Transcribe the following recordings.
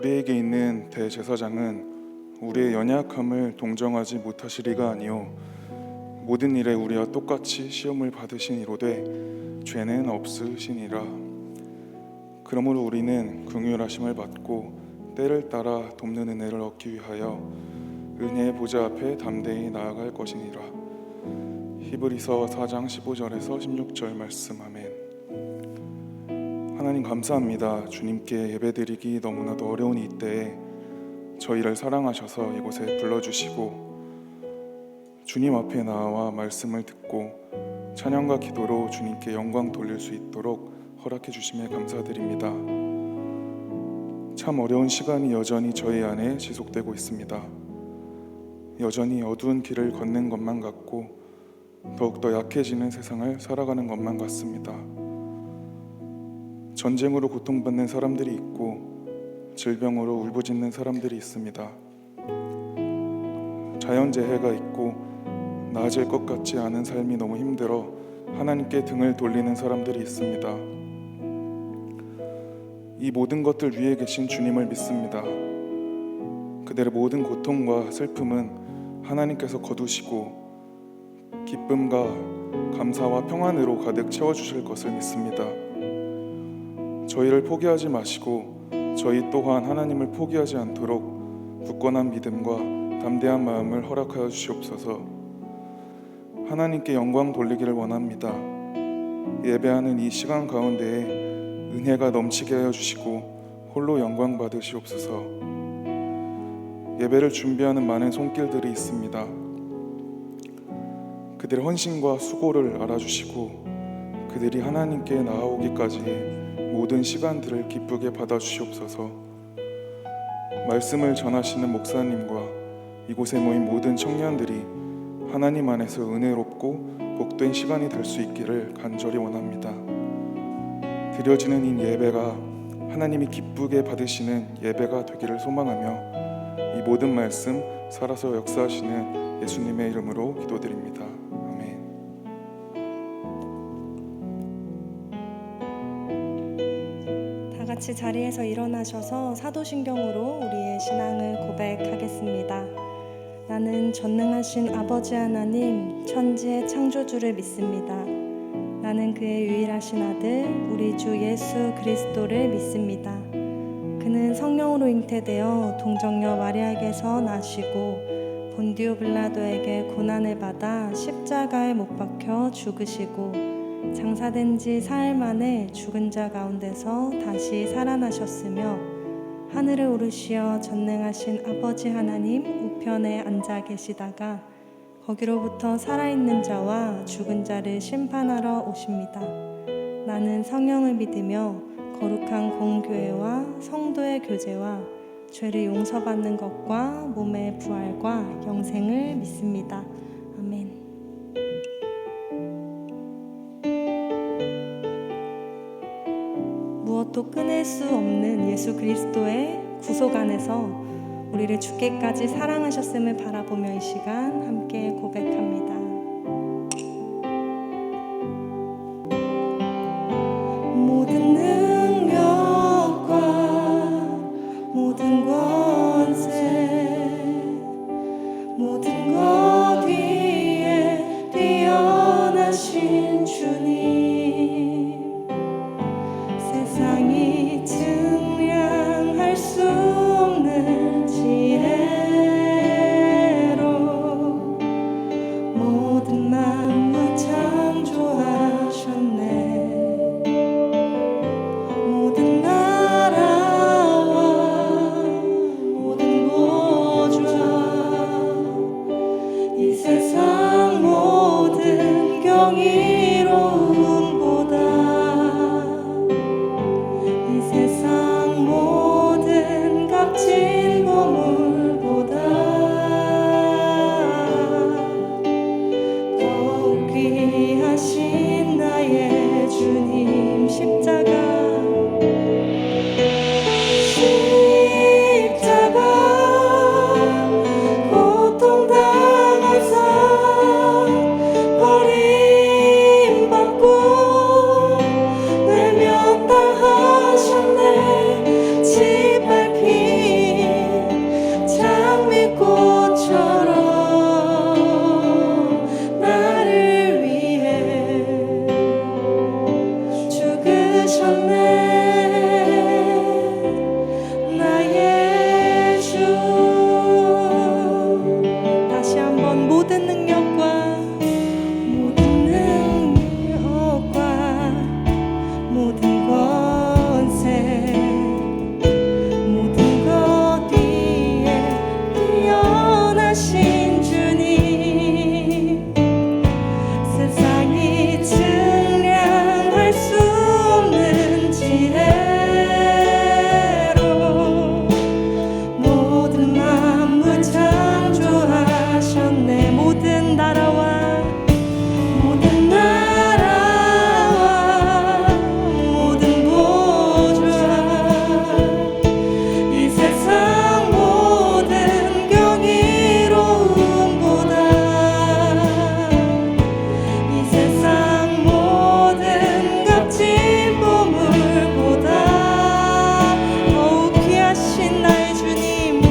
우리에게 있는 대제사장은 우리의 연약함을 동정하지 못하시리가 아니요 모든 일에 우리와 똑같이 시험을 받으시니로되 죄는 없으시니라. 그러므로 우리는 긍휼하심을 받고 때를 따라 돕는 은혜를 얻기 위하여 은혜의 보좌 앞에 담대히 나아갈 것이니라. 히브리서 4장 15절에서 16절 말씀. 아멘. 하나님 감사합니다. 주님께 예배드리기 너무나도 어려운 이때에 저희를 사랑하셔서 이곳에 불러주시고 주님 앞에 나와 말씀을 듣고 찬양과 기도로 주님께 영광 돌릴 수 있도록 허락해 주심에 감사드립니다. 참 어려운 시간이 여전히 저희 안에 지속되고 있습니다. 여전히 어두운 길을 걷는 것만 같고 더욱더 약해지는 세상을 살아가는 것만 같습니다. 전쟁으로 고통받는 사람들이 있고 질병으로 울부짖는 사람들이 있습니다. 자연재해가 있고 나아질 것 같지 않은 삶이 너무 힘들어 하나님께 등을 돌리는 사람들이 있습니다. 이 모든 것들 위에 계신 주님을 믿습니다. 그들의 모든 고통과 슬픔은 하나님께서 거두시고 기쁨과 감사와 평안으로 가득 채워주실 것을 믿습니다. 저희를 포기하지 마시고 저희 또한 하나님을 포기하지 않도록 굳건한 믿음과 담대한 마음을 허락하여 주시옵소서. 하나님께 영광 돌리기를 원합니다. 예배하는 이 시간 가운데에 은혜가 넘치게 하여 주시고 홀로 영광 받으시옵소서. 예배를 준비하는 많은 손길들이 있습니다. 그들의 헌신과 수고를 알아주시고 그들이 하나님께 나아오기까지 모든 시간들을 기쁘게 받아주시옵소서. 말씀을 전하시는 목사님과 이곳에 모인 모든 청년들이 하나님 안에서 은혜롭고 복된 시간이 될 수 있기를 간절히 원합니다. 드려지는 이 예배가 하나님이 기쁘게 받으시는 예배가 되기를 소망하며 이 모든 말씀 살아서 역사하시는 예수님의 이름으로 기도드립니다. 아멘. 다 같이 자리에서 일어나셔서 사도신경으로 우리의 신앙을 고백하겠습니다. 나는 전능하신 아버지 하나님 천지의 창조주를 믿습니다. 나는 그의 유일하신 아들 우리 주 예수 그리스도를 믿습니다. 그는 성령으로 잉태되어 동정녀 마리아에게서 나시고 본디오 빌라도에게 고난을 받아 십자가에 못 박혀 죽으시고 장사된 지 사흘 만에 죽은 자 가운데서 다시 살아나셨으며 하늘을 오르시어 전능하신 아버지 하나님 우편에 앉아 계시다가 거기로부터 살아있는 자와 죽은 자를 심판하러 오십니다. 나는 성령을 믿으며 거룩한 공교회와 성도의 교제와 죄를 용서받는 것과 몸의 부활과 영생을 믿습니다. 아멘. 무엇도 끊을 수 없는 예수 그리스도의 구속 안에서 우리를 죽기까지 사랑하셨음을 바라보며 이 시간 함께 고백합니다. 모든 능력과 모든 권세 모든 것 위에 뛰어나신 주님 세상이 증량할 수 없는 지혜로 모든 만물 창조하셨네. 모든 나라와 모든 보좌 이 세상 모든 경이로움 장미꽃처럼 나를 위해 죽으셨네. 나의 주. 다시 한번 모든 능력과 모든 권세 모든 것 위에 뛰어나신 주님, 세상이 증량할 수 없는 지혜로 모든 만물 창조하셨네. 모든 나라와 모든 나라와 모든 보좌, 이 세상 모든 경이로움보다, 이 세상 모든 값진 보물보다 더욱 귀하신 나의 주님,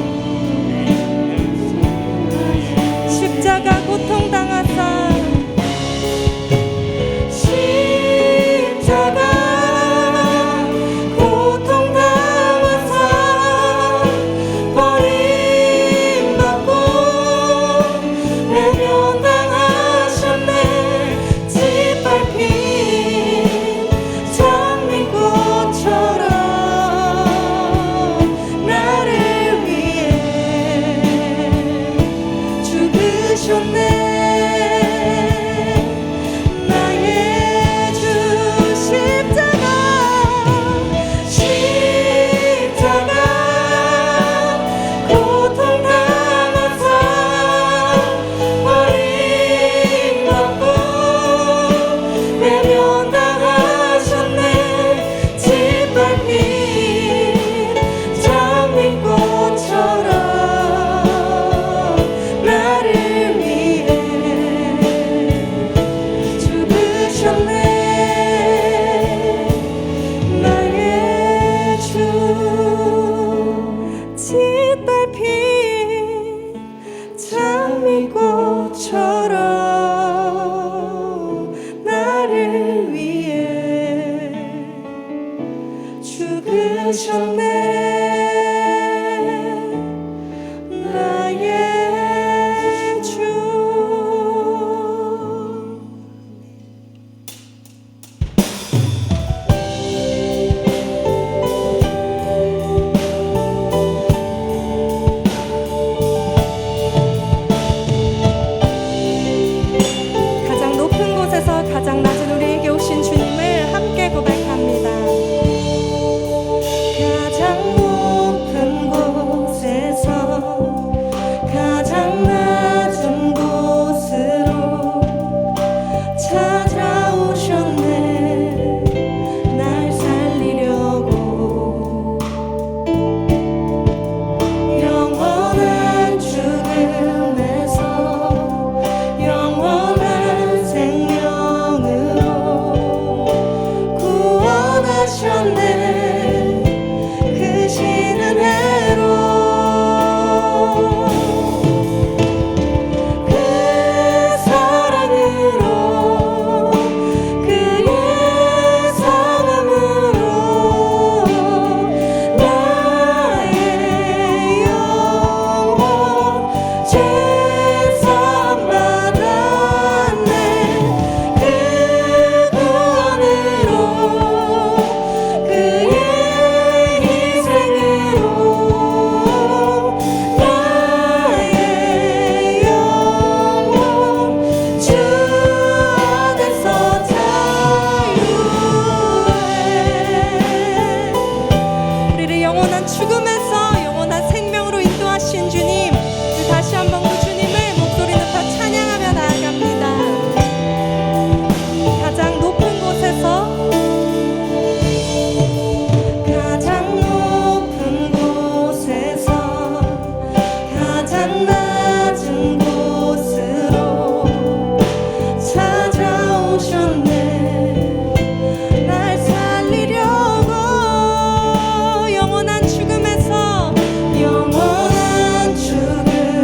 십자가 고통당하사 장미꽃처럼 나를 위해 죽으셨네. 나의 주. 가장 낮은 우리에게 오신 주님을 함께 고백합니다. 가장 높은 곳에서 가장 낮은 곳으로 찾아오셨네. 날 살리려고 영원한 죽음에서 영원한 생명으로 구원하셨네. 크신 은혜로 그 사랑으로 그의 성함으로 나의 영혼 죄산 받았네. 그 구원으로 그의 희생으로 나의 영혼 주 안에서 자유해. 우리를 영원한 죽음에서 영원한 생명으로 인도하신 주님, 우리 다시 한번 그 주님을 목소리 높여 찬양하며 나아갑니다. 가장 높은 곳에서 가장 높은 곳에서 가장 낮은 곳으로 찾아오셨네. 날 살리려고 영원한 죽음에서 영원한 죽음에서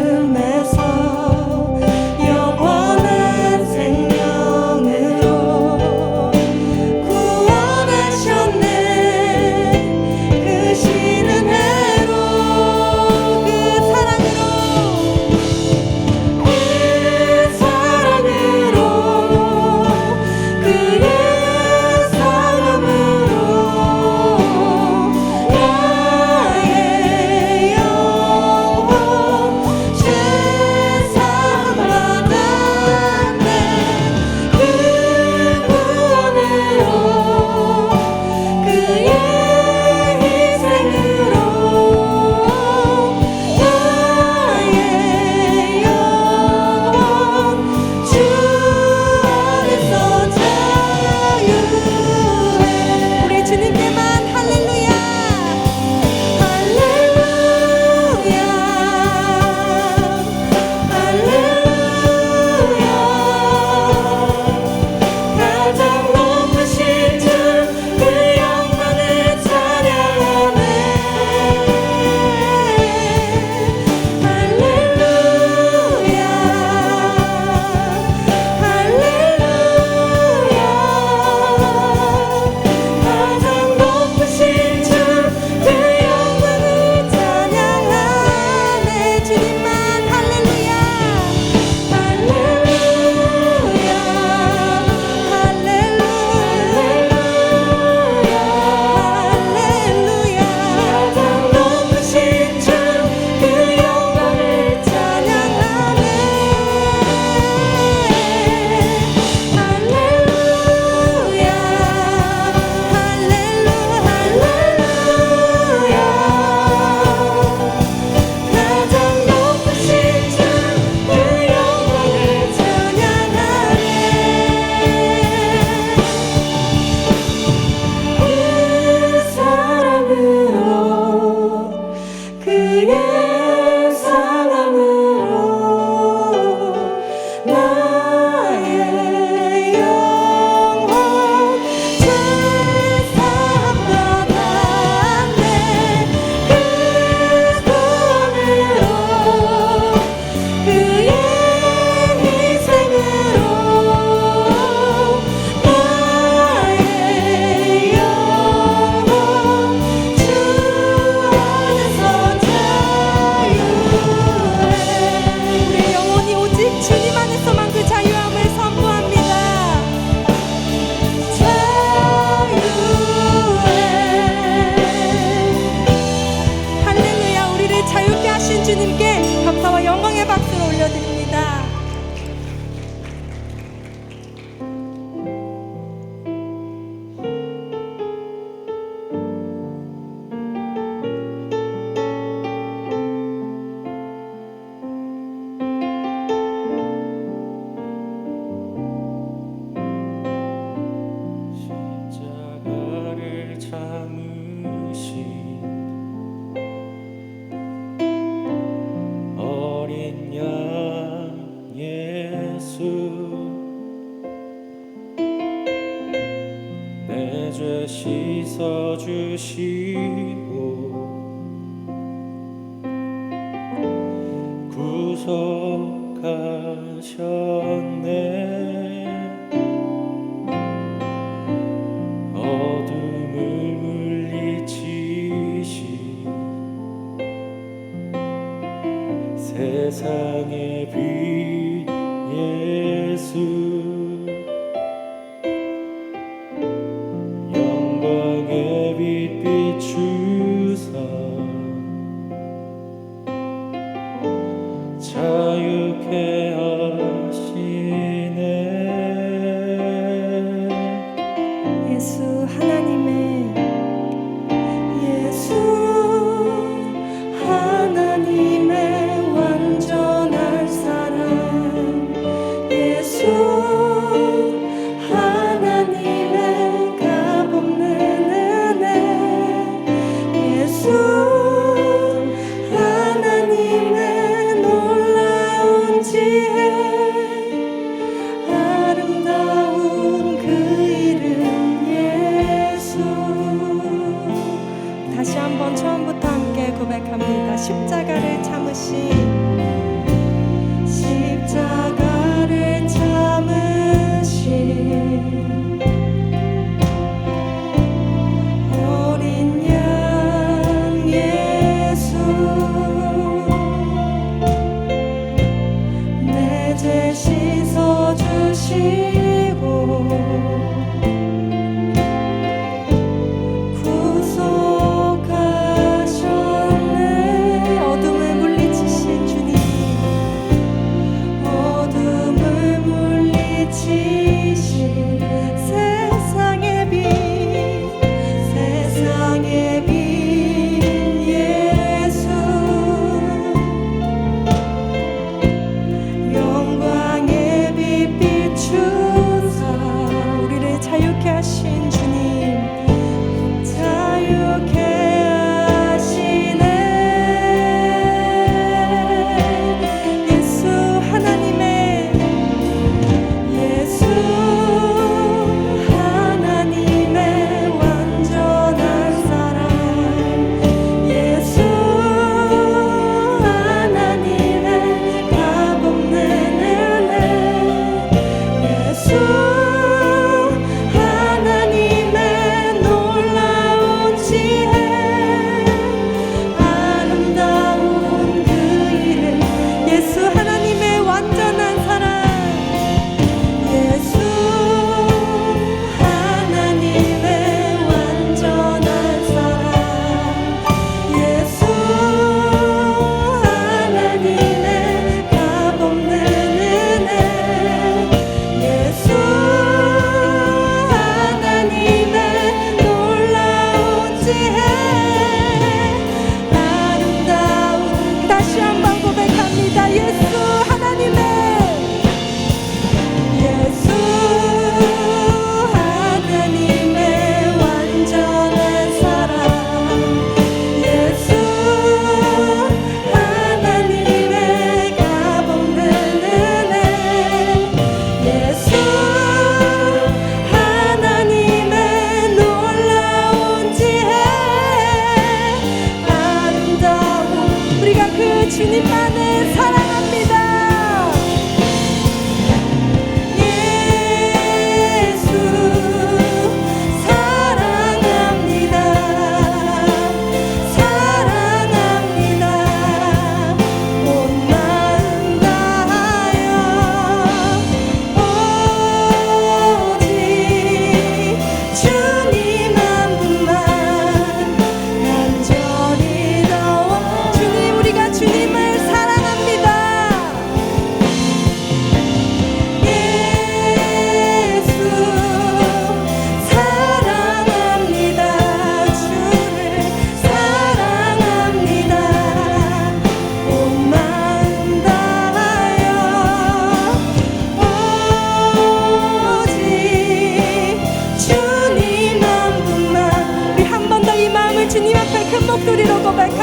올려드립니다. 십자가를 참으신 어린 양 예수, 내 죄 씻어주시고 구속하셨네. 어둠을 물리치신 세상의 빛 예수, 영광의 빛 비추사 자유케 하시네. 예수 하나님의 완전한 사랑, 예수 하나님의 값없는 은혜, 예수 하나님의 놀라운 지혜, 아름다운 그 이름 예수. 다시 한번 처음부터 함께 고백합니다. 십자가를 참으신 어린 양 예수, 내 죄 씻어주시고 구속하셨네. 어둠을 물리치신 주님, 어둠을 물리치신 세상의 빛, 세상의 빛 예수, 영광의 빛 비추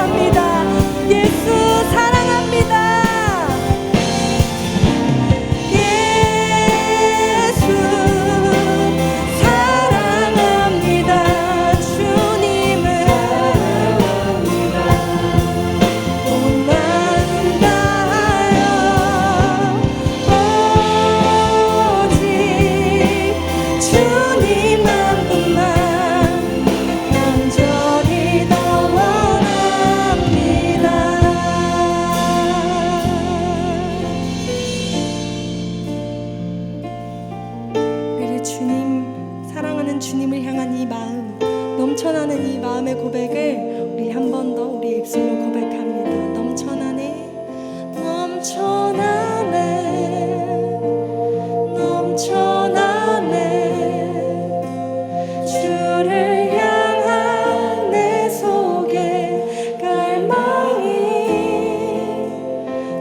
고백합니다. 예수 사랑합니다. 예수 사랑합니다. 주님을 온 마음 다하여 오직 주님 한 분만 간절히 더 원합니다. 우리를 주님, 사랑하는 주님을 향한 이 마음, 넘쳐나는 이 마음의 고백을 우리 한 번 더 우리 입술로 고백합니다. 넘쳐나네, 넘쳐나네, 넘쳐나네. 주를 향한 내 속에 갈망이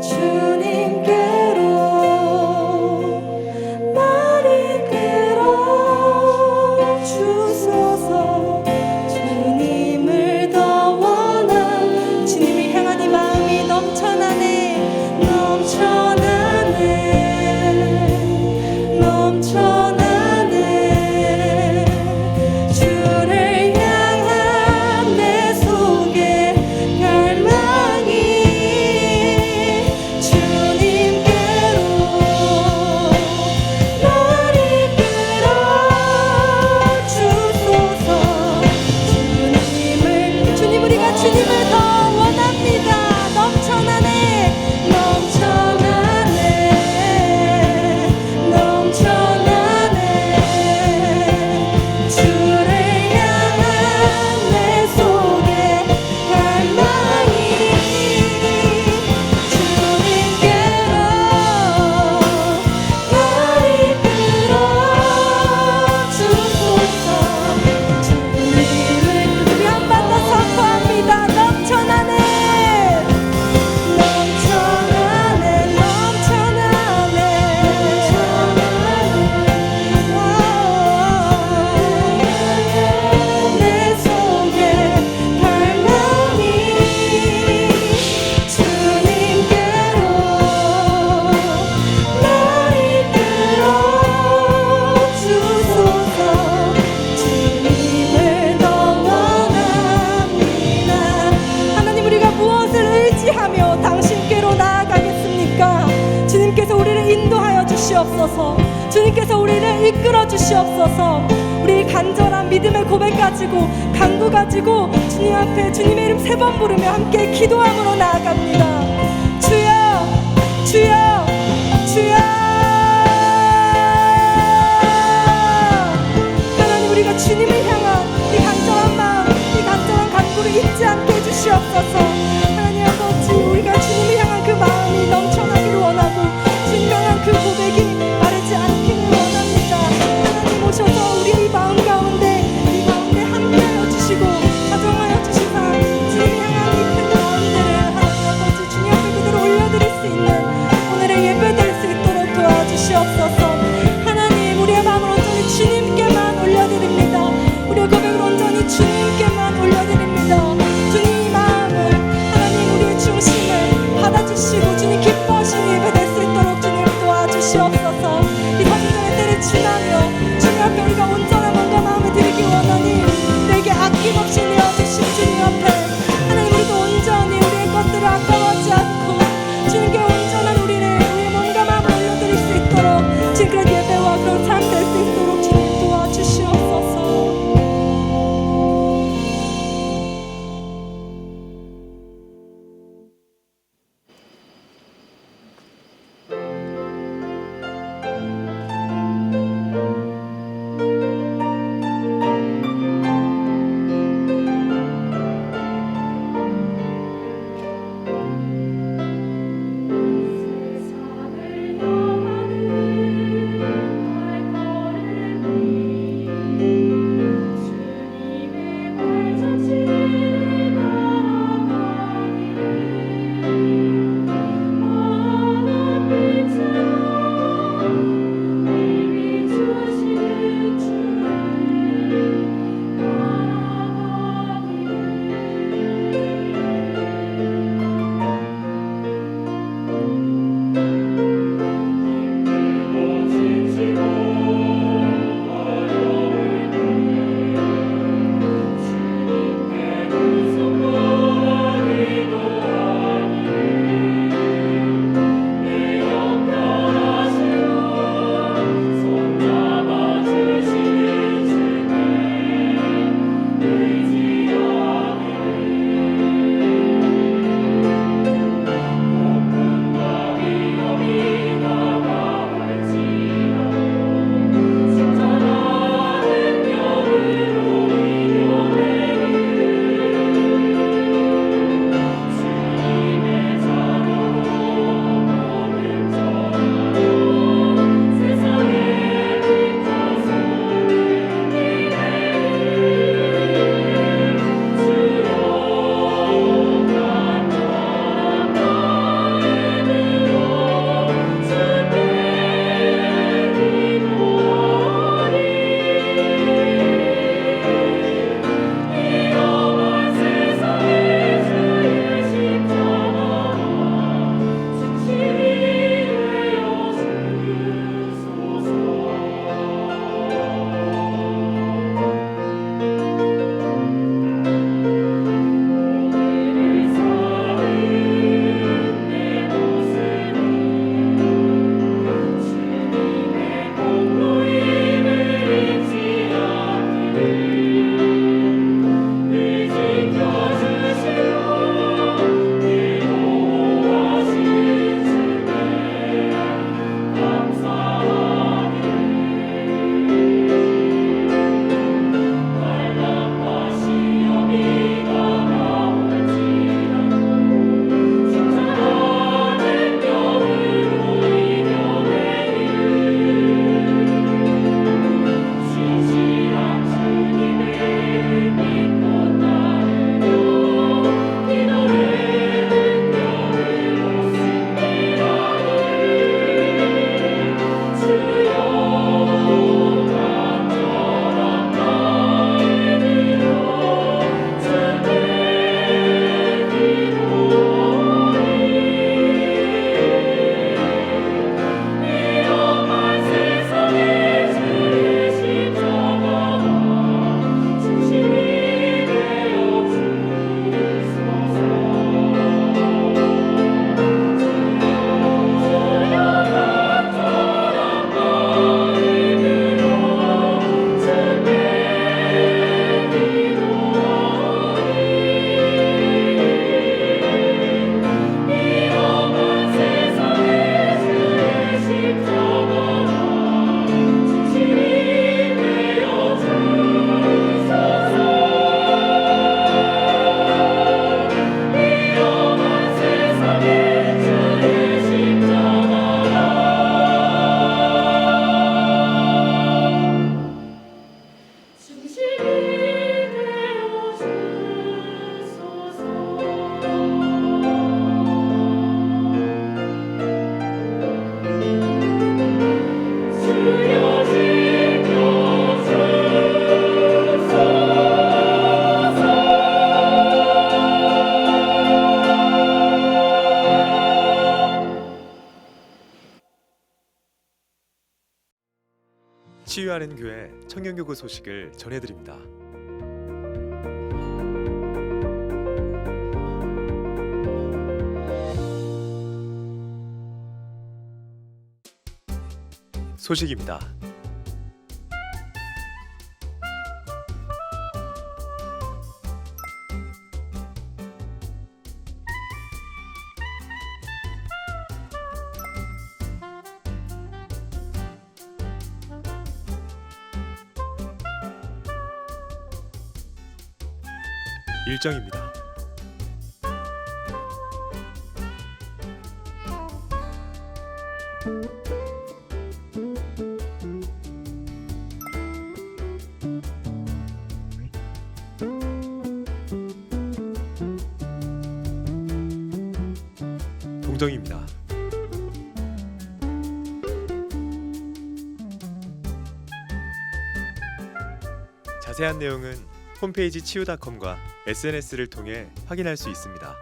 주님께로 날 이끌어 주소서. 주님을 더 원한 주님을 향한 이 마음이 넘쳐나네, 넘쳐나네, 넘쳐나네. 주를 향한 내 속에 갈망이 주님께로 날 이끌어 주소서. 주님, 우리가 주님을 더 원합니다. 넘쳐나네, 넘쳐나네, 넘쳐나네. 주를 향한 내 속에 갈망이 주님께로 날 이끌어 주소서. 주님을 우리 한 번 더 선포합니다. 넘쳐나네, 넘쳐나네, 넘쳐나네. 내 속에 갈망이 주님께로 날 이끌어 주소서. 주님을 더 원합니다. 하나님, 우리가 무엇을 의지하며 당신께로 나아가겠습니까? 주님께서 우리를 인도하여 주시옵소서. 주님께서 우리를 이끌어 주시옵소서. 우리 간절한 믿음의 고백 가지고, 간구 가지고 주님 앞에 주님의 이름 3번 부르며 함께 기도함으로 나아갑니다. 주여, 주여, 주여. 하나님, 우리가 주님을 향한 이 간절한 마음, 이 간절한 간구를 잊지 않게 해주시옵소서. 하나님 아버지, 우리가 주님을 향한 그 마음이 넘쳐나기를 원하고 주님 향한 그 고백이 마르지 않기를 원합니다. 하나님 오셔서 우리 이 마음 가운데 함께하여 주시고 가정하여 주시사 주님 향한 이 큰 마음들을 하나님 아버지 주님 앞에 그대로 올려드릴 수 있는 오늘의 예배 될 수 있도록 도와주시옵소서. 하나님, 우리의 마음을 온전히 주님께만 올려드립니다. 우리의 고백을 온전히 주님께만 올려드립니다. 주님 이 마음을, 하나님 우리의 중심을 받아주시고 주님 기뻐하시는 예배 될 수 있도록 주님 도와주시옵소서. 이 성전의 때를 지나며 주님 앞에 우리가 온전한 마음과 마음을 드리기 원하니 우리에게 아낌없이 내어주신 주님 앞에 하나님, 우리도 온전히 우리의 것들을 아까워하지 않고 주님께 온전한 우리의 몸과 마음을 올려드릴 수 있도록 주님 그런 예배와 그런 삶 될 수 있도록 주님 도와주시옵소서. 치유하는 교회 청년교구 소식을 전해드립니다. 소식입니다. 일정입니다. 동정입니다. 자세한 내용은 홈페이지 치유닷컴과 SNS를 통해 확인할 수 있습니다.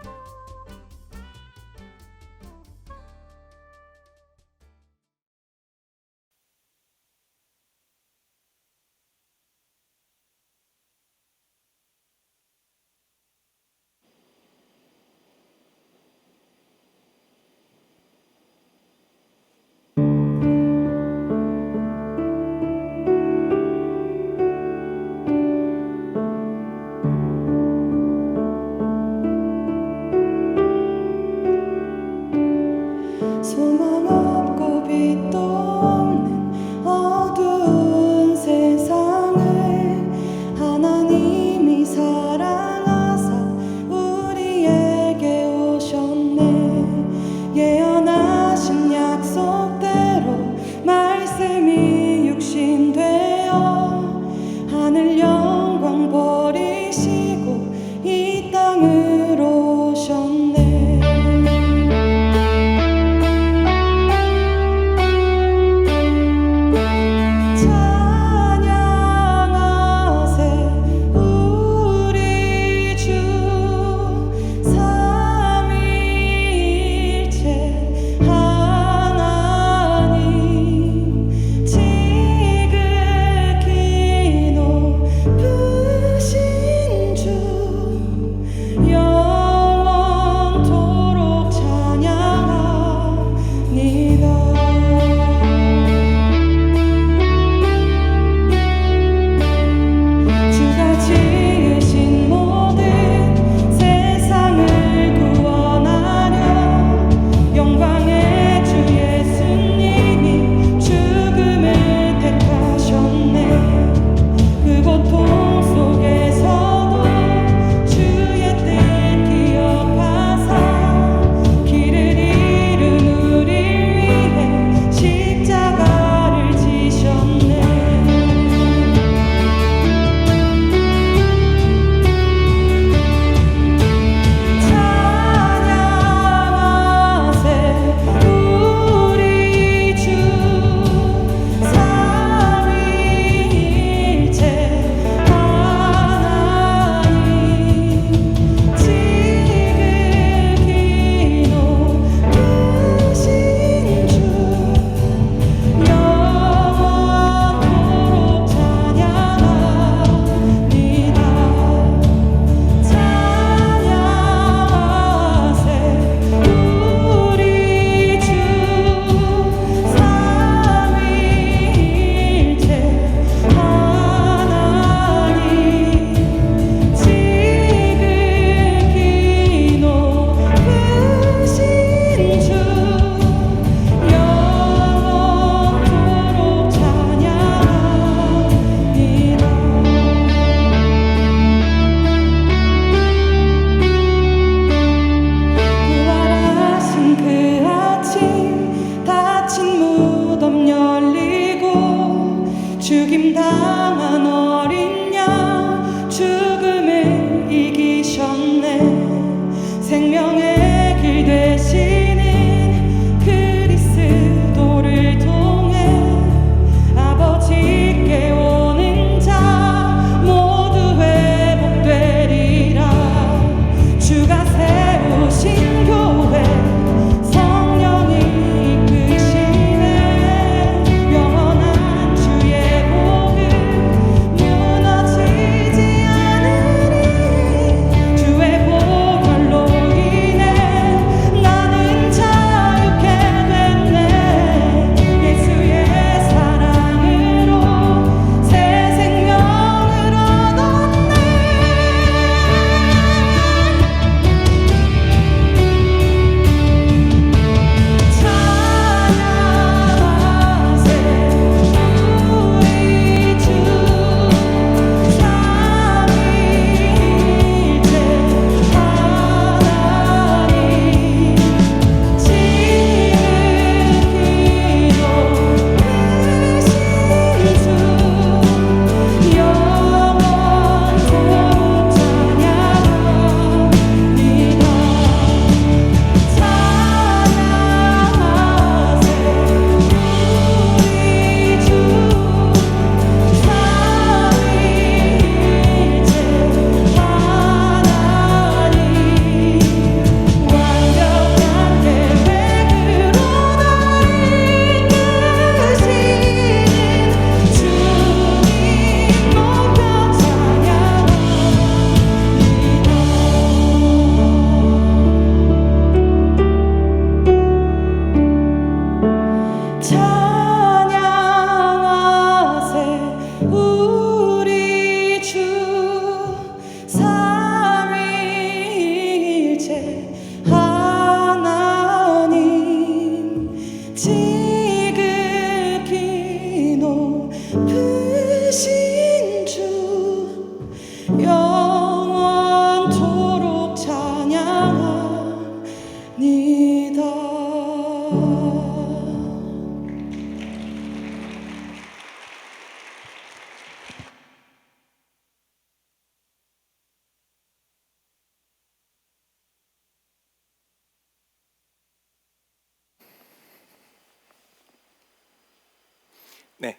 소망 없고 빛도 없는 어두운 세상을 하나님이 사랑하사 우리에게 오셨네. 예언하신 약속대로 말씀이 육신되어 하늘 영광 버리시고 이 땅으로 오셨네. 삼위일체 하나님 네,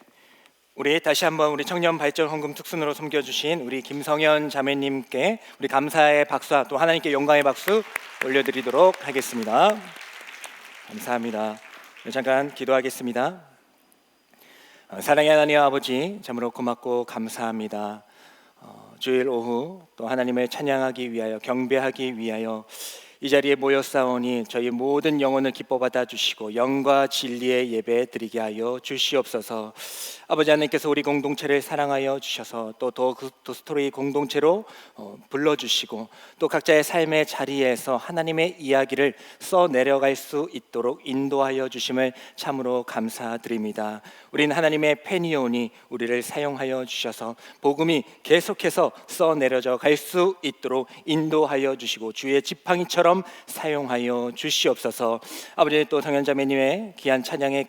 우리 다시 한번 우리 청년 발전 헌금 특순으로 섬겨주신 우리 김성현 자매님께 우리 감사의 박수, 또 하나님께 영광의 박수 올려드리도록 하겠습니다. 감사합니다. 잠깐 기도하겠습니다. 사랑의 하나님 아버지, 참으로 고맙고 감사합니다. 주일 오후 또 하나님을 찬양하기 위하여, 경배하기 위하여 이 자리에 모였사오니 저희 모든 영혼을 기뻐 받아주시고 영과 진리의 예배 드리게 하여 주시옵소서. 아버지 하나님께서 우리 공동체를 사랑하여 주셔서 또 스토리 공동체로 불러주시고 또 각자의 삶의 자리에서 하나님의 이야기를 써내려갈 수 있도록 인도하여 주심을 참으로 감사드립니다. 우리는 하나님의 팬이오니 우리를 사용하여 주셔서 복음이 계속해서 써내려져 갈 수 있도록 인도하여 주시고 주의 지팡이처럼 사용하여 주시옵소서. 아버지, 또 성현자매님의 귀한 찬양의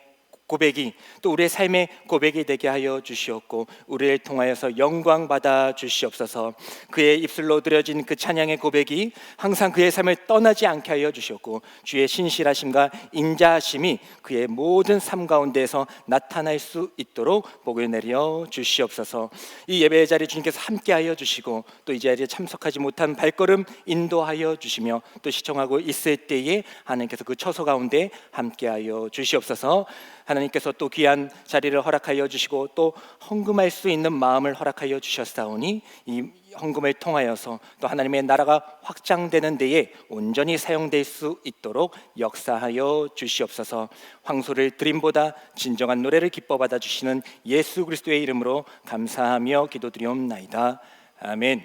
고백이 또 우리의 삶의 고백이 되게 하여 주시옵고 우리를 통하여서 영광 받아 주시옵소서. 그의 입술로 드려진 그 찬양의 고백이 항상 그의 삶을 떠나지 않게 하여 주시옵고 주의 신실하심과 인자하심이 그의 모든 삶 가운데에서 나타날 수 있도록 복을 내려 주시옵소서. 이 예배의 자리에 주님께서 함께 하여 주시고 또 이 자리에 참석하지 못한 발걸음 인도하여 주시며 또 시청하고 있을 때에 하나님께서 그 처소 가운데 함께 하여 주시옵소서. 하나님께서 또 귀한 자리를 허락하여 주시고 또 헌금할 수 있는 마음을 허락하여 주셨사오니 이 헌금을 통하여서 또 하나님의 나라가 확장되는 데에 온전히 사용될 수 있도록 역사하여 주시옵소서. 황소를 드림보다 진정한 노래를 기뻐 받아 주시는 예수 그리스도의 이름으로 감사하며 기도드리옵나이다. 아멘.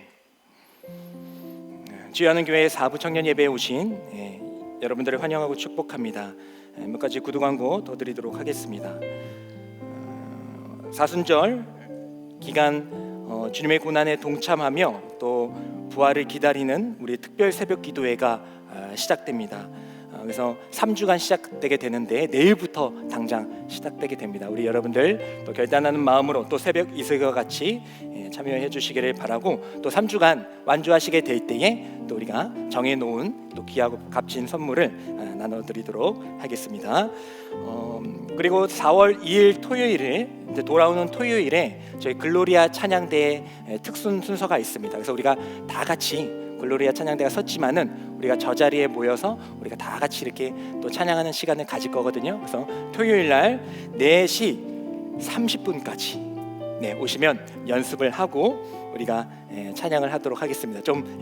주의하는 교회 4부 청년 예배에 오신 여러분들을 환영하고 축복합니다. 몇 가지 구두 광고 더 드리도록 하겠습니다. 사순절 기간 주님의 고난에 동참하며 또 부활을 기다리는 우리 특별 새벽 기도회가 시작됩니다. 그래서 3주간 시작되게 되는데 내일부터 당장 시작되게 됩니다. 우리 여러분들 또 결단하는 마음으로 또 새벽 이슬과 같이 참여해 주시기를 바라고 또 3주간 완주하시게 될 때에 또 우리가 정해놓은 또 귀하고 값진 선물을 나눠드리도록 하겠습니다. 그리고 4월 2일 토요일에 이제 돌아오는 토요일에 저희 글로리아 찬양대의 특순 순서가 있습니다. 그래서 우리가 다 같이 글로리아 찬양대가 섰지만은 우리가 저 자리에 모여서 우리가 다 같이 이렇게 또 찬양하는 시간을 가질 거거든요. 그래서 토요일 날 4시 30분까지 오시면 연습을 하고 우리가 찬양을 하도록 하겠습니다. 좀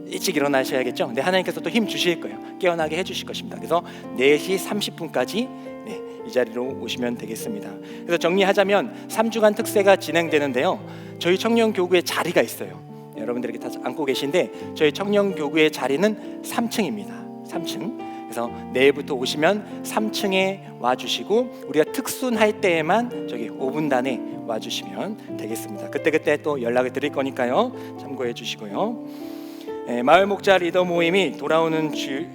일찍 일어나셔야겠죠. 근데 하나님께서 또 힘 주실 거예요. 깨어나게 해주실 것입니다. 그래서 4시 30분까지 이 자리로 오시면 되겠습니다. 그래서 정리하자면 3주간 특세가 진행되는데요. 저희 청년교구에 자리가 있어요. 여러분들에게 다 앉고 계신데 저희 청년교구의 자리는 3층입니다. 3층. 그래서 내일부터 오시면 3층에 와주시고 우리가 특순할 때에만 저기 5분단에 와주시면 되겠습니다. 그때 또 연락을 드릴 거니까요. 참고해 주시고요. 마을 목자 리더 모임이 돌아오는 주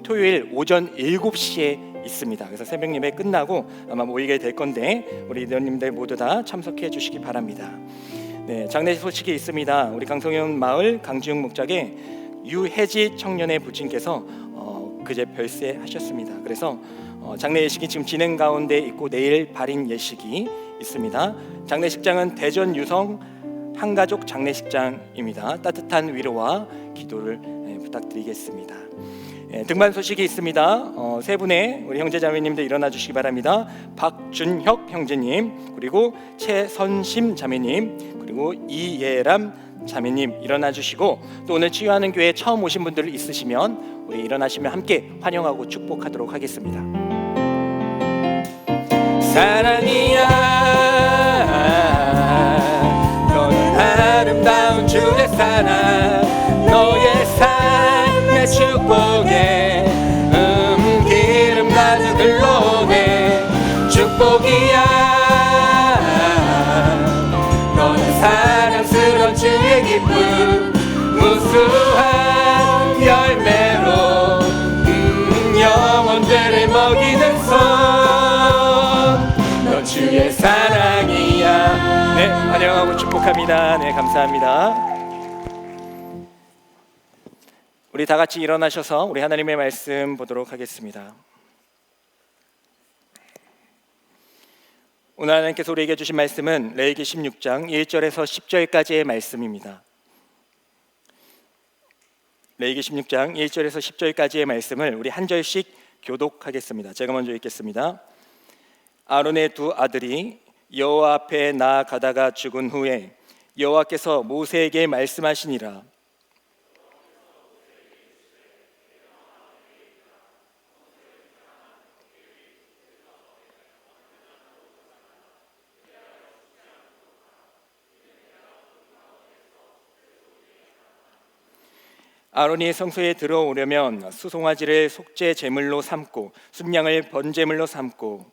토요일 오전 7시에 있습니다. 그래서 새벽 예배 끝나고 아마 모이게 될 건데 우리 리더님들 모두 다 참석해 주시기 바랍니다. 장례 소식이 있습니다. 우리 강성현 마을 강지웅 목장에 유혜지 청년의 부친께서 그제 별세하셨습니다. 그래서 장례 예식이 지금 진행 가운데 있고 내일 발인 예식이 있습니다. 장례식장은 대전 유성 한가족 장례식장입니다. 따뜻한 위로와 기도를 부탁드리겠습니다. 등반 소식이 있습니다. 세 분의 우리 형제자매님들 일어나 주시기 바랍니다. 박준혁 형제님, 그리고 최선심 자매님, 그리고 이예람 자매님 일어나 주시고 또 오늘 치유하는 교회에 처음 오신 분들 있으시면 우리 일어나시면 함께 환영하고 축복하도록 하겠습니다. 사랑이야 너는 아름다운 주의 사랑 너의 삶의 축복에 기름 가득 흘러내 축복이야 너는 사랑스러운 주의 기쁨 무수한 열매로 영혼들을 어기는 손, 넌 주의 사랑이야. 네, 환영하고 축복합니다. 네, 감사합니다. 우리 다 같이 일어나셔서 우리 하나님의 말씀 보도록 하겠습니다. 오늘 하나님께서 우리에게 주신 말씀은 레위기 16장 1절에서 10절까지의 말씀입니다. 레위기 16장 1절에서 10절까지의 말씀을 우리 한 절씩 교독하겠습니다. 제가 먼저 읽겠습니다. 아론의 두 아들이 여호와 앞에 나아가다가 죽은 후에 여호와께서 모세에게 말씀하시니라. 아론이 성소에 들어오려면 수송아지를 속죄 제물로 삼고 순양을 번제물로 삼고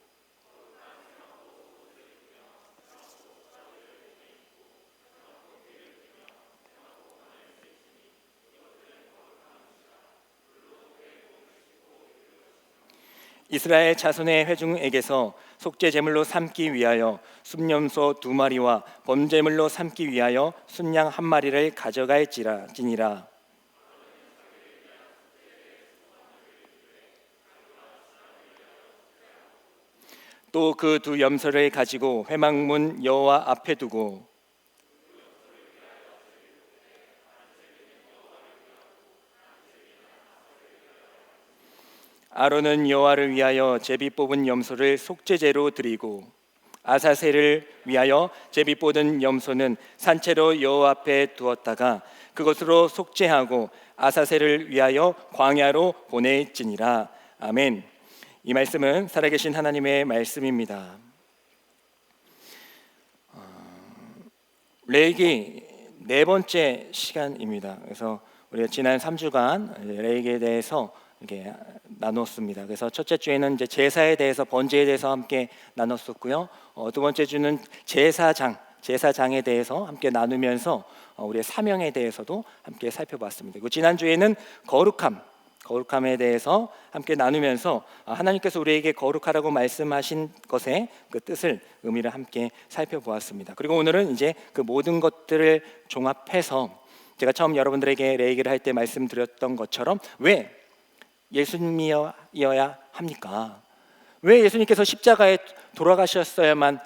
이스라엘 자손의 회중에게서 속죄 제물로 삼기 위하여 순염소 2마리와 번제물로 삼기 위하여 순양 1마리를 가져갈지니라. 또 그 두 염소를 가지고 회막문 여호와 앞에 두고 아론은 여호와를 위하여 제비 뽑은 염소를 속죄제로 드리고 아사셀을 위하여 제비 뽑은 염소는 산채로 여호와 앞에 두었다가 그것으로 속죄하고 아사셀을 위하여 광야로 보낼지니라. 아멘. 이 말씀은 살아계신 하나님의 말씀입니다. 레위기 4번째 시간입니다. 그래서 우리가 지난 3주간 레위기에 대해서 이렇게 나눴습니다. 그래서 첫째 주에는 이제 제사에 대해서 번제에 대해서 함께 나눴었고요. 두 번째 주는 제사장에 대해서 함께 나누면서 우리의 사명에 대해서도 함께 살펴봤습니다. 그리고 지난 주에는 거룩함에 대해서 함께 나누면서 하나님께서 우리에게 거룩하라고 말씀하신 것의 그 뜻을 의미를 함께 살펴보았습니다. 그리고 오늘은 이제 그 모든 것들을 종합해서 제가 처음 여러분들에게 레위기를 할 때 말씀드렸던 것처럼 왜 예수님이어야 합니까? 왜 예수님께서 십자가에 돌아가셨어야만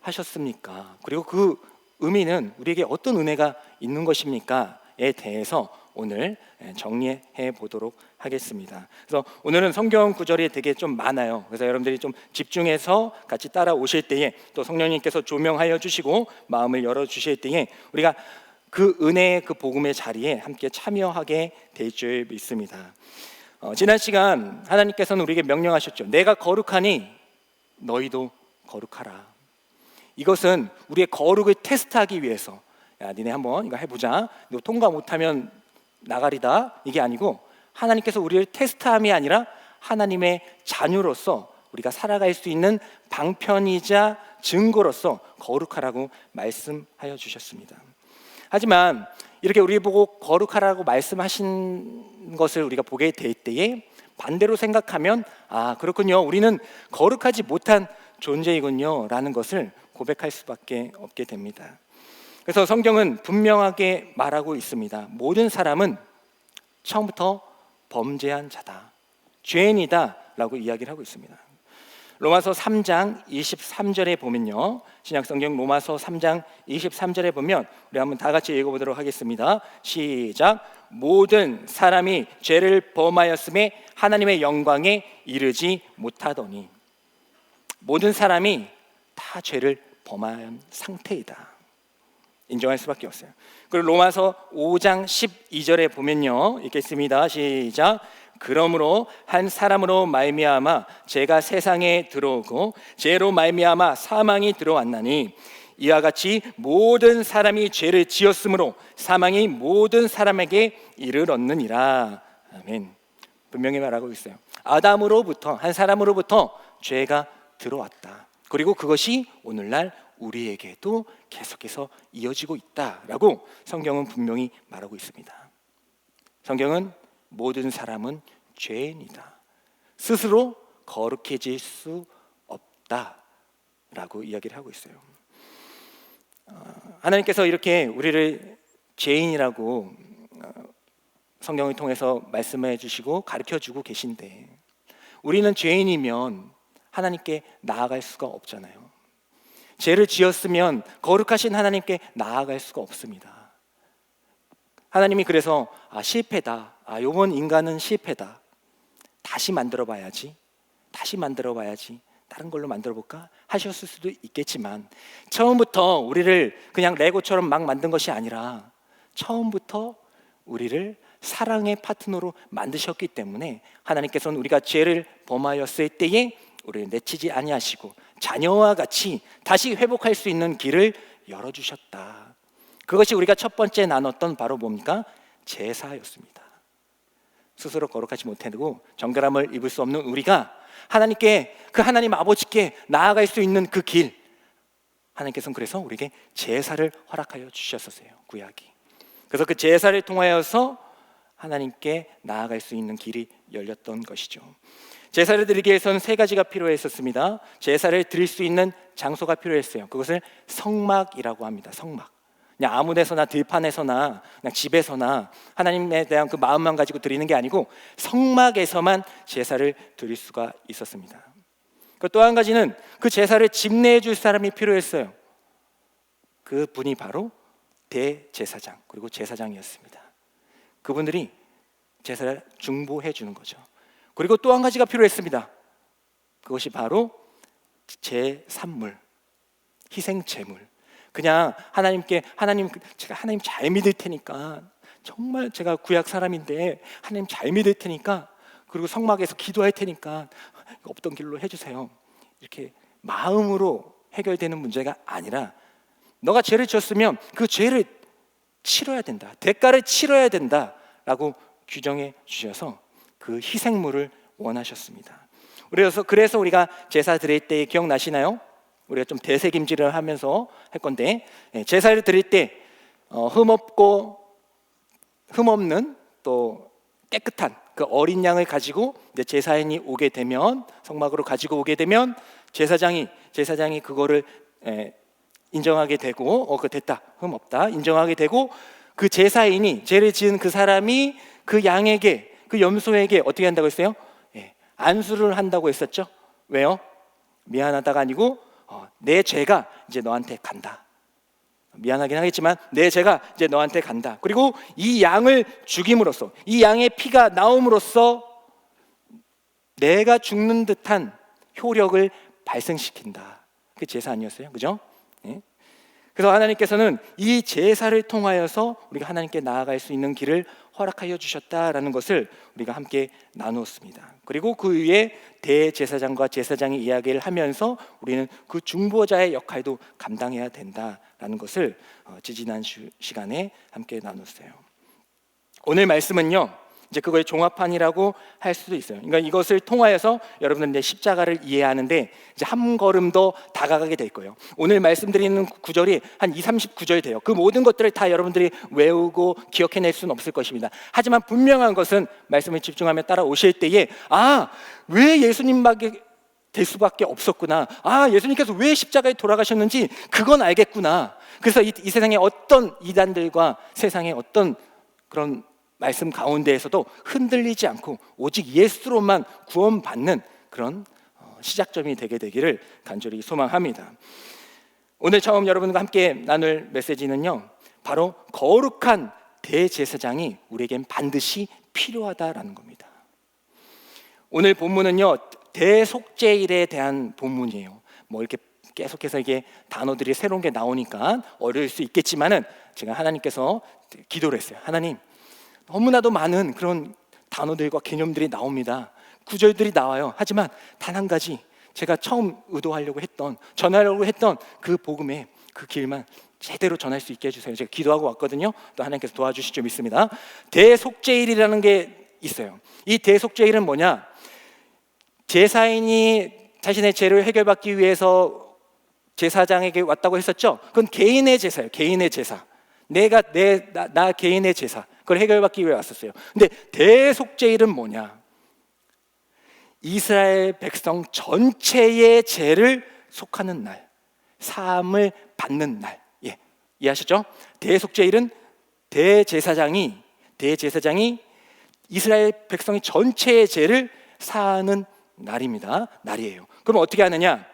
하셨습니까? 그리고 그 의미는 우리에게 어떤 은혜가 있는 것입니까?에 대해서 오늘 정리해 보도록 하겠습니다. 그래서 오늘은 성경 구절이 되게 좀 많아요. 그래서 여러분들이 좀 집중해서 같이 따라오실 때에 또 성령님께서 조명하여 주시고 마음을 열어 주실 때에 우리가 그 은혜의 그 복음의 자리에 함께 참여하게 될 줄 믿습니다. 지난 시간 하나님께서는 우리에게 명령하셨죠. 내가 거룩하니 너희도 거룩하라. 이것은 우리의 거룩을 테스트하기 위해서, 야 니네 한번 이거 해보자, 너 통과 못하면 나가리다, 이게 아니고 하나님께서 우리를 테스트함이 아니라 하나님의 자녀로서 우리가 살아갈 수 있는 방편이자 증거로서 거룩하라고 말씀하여 주셨습니다. 하지만 이렇게 우리 보고 거룩하라고 말씀하신 것을 우리가 보게 될 때에 반대로 생각하면 그렇군요, 우리는 거룩하지 못한 존재이군요 라는 것을 고백할 수밖에 없게 됩니다. 그래서 성경은 분명하게 말하고 있습니다. 모든 사람은 처음부터 범죄한 자다, 죄인이다 라고 이야기를 하고 있습니다. 로마서 3장 23절에 보면요, 신약성경 로마서 3장 23절에 보면 우리 한번 다 같이 읽어보도록 하겠습니다. 시작. 모든 사람이 죄를 범하였음에 하나님의 영광에 이르지 못하더니. 모든 사람이 다 죄를 범한 상태이다, 인정할 수밖에 없어요. 그리고 로마서 5장 12절에 보면요, 읽겠습니다. 시작. 그러므로 한 사람으로 말미암아 죄가 세상에 들어오고 죄로 말미암아 사망이 들어왔나니 이와 같이 모든 사람이 죄를 지었으므로 사망이 모든 사람에게 이르렀느니라. 아멘. 분명히 말하고 있어요. 아담으로부터, 한 사람으로부터 죄가 들어왔다. 그리고 그것이 오늘날 우리에게도 계속해서 이어지고 있다라고 성경은 분명히 말하고 있습니다. 성경은 모든 사람은 죄인이다, 스스로 거룩해질 수 없다라고 이야기를 하고 있어요. 하나님께서 이렇게 우리를 죄인이라고 성경을 통해서 말씀해 주시고 가르쳐 주고 계신데, 우리는 죄인이면 하나님께 나아갈 수가 없잖아요. 죄를 지었으면 거룩하신 하나님께 나아갈 수가 없습니다. 하나님이 그래서 실패다, 요번 인간은 실패다, 다시 만들어 봐야지, 다른 걸로 만들어 볼까 하셨을 수도 있겠지만, 처음부터 우리를 그냥 레고처럼 막 만든 것이 아니라 처음부터 우리를 사랑의 파트너로 만드셨기 때문에 하나님께서는 우리가 죄를 범하였을 때에 우리를 내치지 아니하시고 자녀와 같이 다시 회복할 수 있는 길을 열어주셨다. 그것이 우리가 첫 번째 나눴던 바로 뭡니까? 제사였습니다. 스스로 거룩하지 못하고 정결함을 입을 수 없는 우리가 하나님께, 그 하나님 아버지께 나아갈 수 있는 그 길, 하나님께서는 그래서 우리에게 제사를 허락하여 주셨었어요. 구약이. 그래서 그 제사를 통하여서 하나님께 나아갈 수 있는 길이 열렸던 것이죠. 제사를 드리기 위해서는 세 가지가 필요했었습니다. 제사를 드릴 수 있는 장소가 필요했어요. 그것을 성막이라고 합니다. 성막. 그냥 아무 데서나, 들판에서나, 그냥 집에서나 하나님에 대한 그 마음만 가지고 드리는 게 아니고 성막에서만 제사를 드릴 수가 있었습니다. 또 한 가지는 그 제사를 집례해 줄 사람이 필요했어요. 그 분이 바로 대제사장, 그리고 제사장이었습니다. 그분들이 제사를 중보해 주는 거죠. 그리고 또 한 가지가 필요했습니다. 그것이 바로 제산물, 희생제물. 그냥 하나님께, 제가 하나님 잘 믿을 테니까, 정말 제가 구약 사람인데 하나님 잘 믿을 테니까, 그리고 성막에서 기도할 테니까 없던 길로 해주세요, 이렇게 마음으로 해결되는 문제가 아니라, 너가 죄를 지었으면 그 죄를 치러야 된다, 대가를 치러야 된다라고 규정해 주셔서 그 희생물을 원하셨습니다. 그래서 우리가 제사 드릴 때 기억나시나요? 우리가 좀 대세김질을 하면서 할 건데, 제사를 드릴 때 흠없는 또 깨끗한 그 어린 양을 가지고 제사인이 오게 되면, 성막으로 가지고 오게 되면 제사장이 그거를 인정하게 되고, 그 됐다, 흠없다 인정하게 되고, 그 제사인이, 죄를 지은 그 사람이 그 양에게, 그 염소에게 어떻게 한다고 했어요? 안수를 한다고 했었죠. 왜요? 미안하다가 아니고 내 죄가 이제 너한테 간다. 미안하긴 하겠지만 내 죄가 이제 너한테 간다. 그리고 이 양을 죽임으로써, 이 양의 피가 나옴으로써 내가 죽는 듯한 효력을 발생시킨다. 그 제사 아니었어요? 그죠? 그래서 하나님께서는 이 제사를 통하여서 우리가 하나님께 나아갈 수 있는 길을 허락하여 주셨다라는 것을 우리가 함께 나누었습니다. 그리고 그 위에 대제사장과 제사장이 이야기를 하면서 우리는 그 중보자의 역할도 감당해야 된다라는 것을 지지난 시간에 함께 나눴어요. 오늘 말씀은요, 이제 그거의 종합판이라고 할 수도 있어요. 그러니까 이것을 통하여서 여러분은 이제 십자가를 이해하는데 이제 한 걸음 더 다가가게 될 거예요. 오늘 말씀드리는 구절이 한 30구절 돼요. 그 모든 것들을 다 여러분들이 외우고 기억해낼 수는 없을 것입니다. 하지만 분명한 것은 말씀을 집중하며 따라오실 때에 왜 예수님밖에 될 수밖에 없었구나, 예수님께서 왜 십자가에 돌아가셨는지 그건 알겠구나. 그래서 이 세상의 어떤 이단들과 세상의 어떤 그런 말씀 가운데에서도 흔들리지 않고 오직 예수로만 구원받는 그런 시작점이 되게 되기를 간절히 소망합니다. 오늘 처음 여러분과 함께 나눌 메시지는요, 바로 거룩한 대제사장이 우리에겐 반드시 필요하다라는 겁니다. 오늘 본문은요, 대속죄일에 대한 본문이에요. 이렇게 계속해서 이게 단어들이 새로운 게 나오니까 어려울 수 있겠지만은 제가 하나님께서 기도를 했어요. 하나님, 너무나도 많은 그런 단어들과 개념들이 나옵니다. 구절들이 나와요. 하지만 단 한 가지, 제가 처음 의도하려고 했던, 전하려고 했던 그 복음의 그 길만 제대로 전할 수 있게 해주세요. 제가 기도하고 왔거든요. 또 하나님께서 도와주실 줄 믿습니다. 대속죄일이라는 게 있어요. 이 대속죄일은 뭐냐? 제사인이 자신의 죄를 해결받기 위해서 제사장에게 왔다고 했었죠. 그건 개인의 제사예요. 개인의 제사. 나 개인의 제사, 그걸 해결받기 위해 왔었어요. 근데 대속죄일은 뭐냐? 이스라엘 백성 전체의 죄를 속하는 날, 사함을 받는 날. 예, 이해하셨죠? 대속죄일은 대제사장이 이스라엘 백성의 전체의 죄를 사하는 날이에요. 그럼 어떻게 하느냐?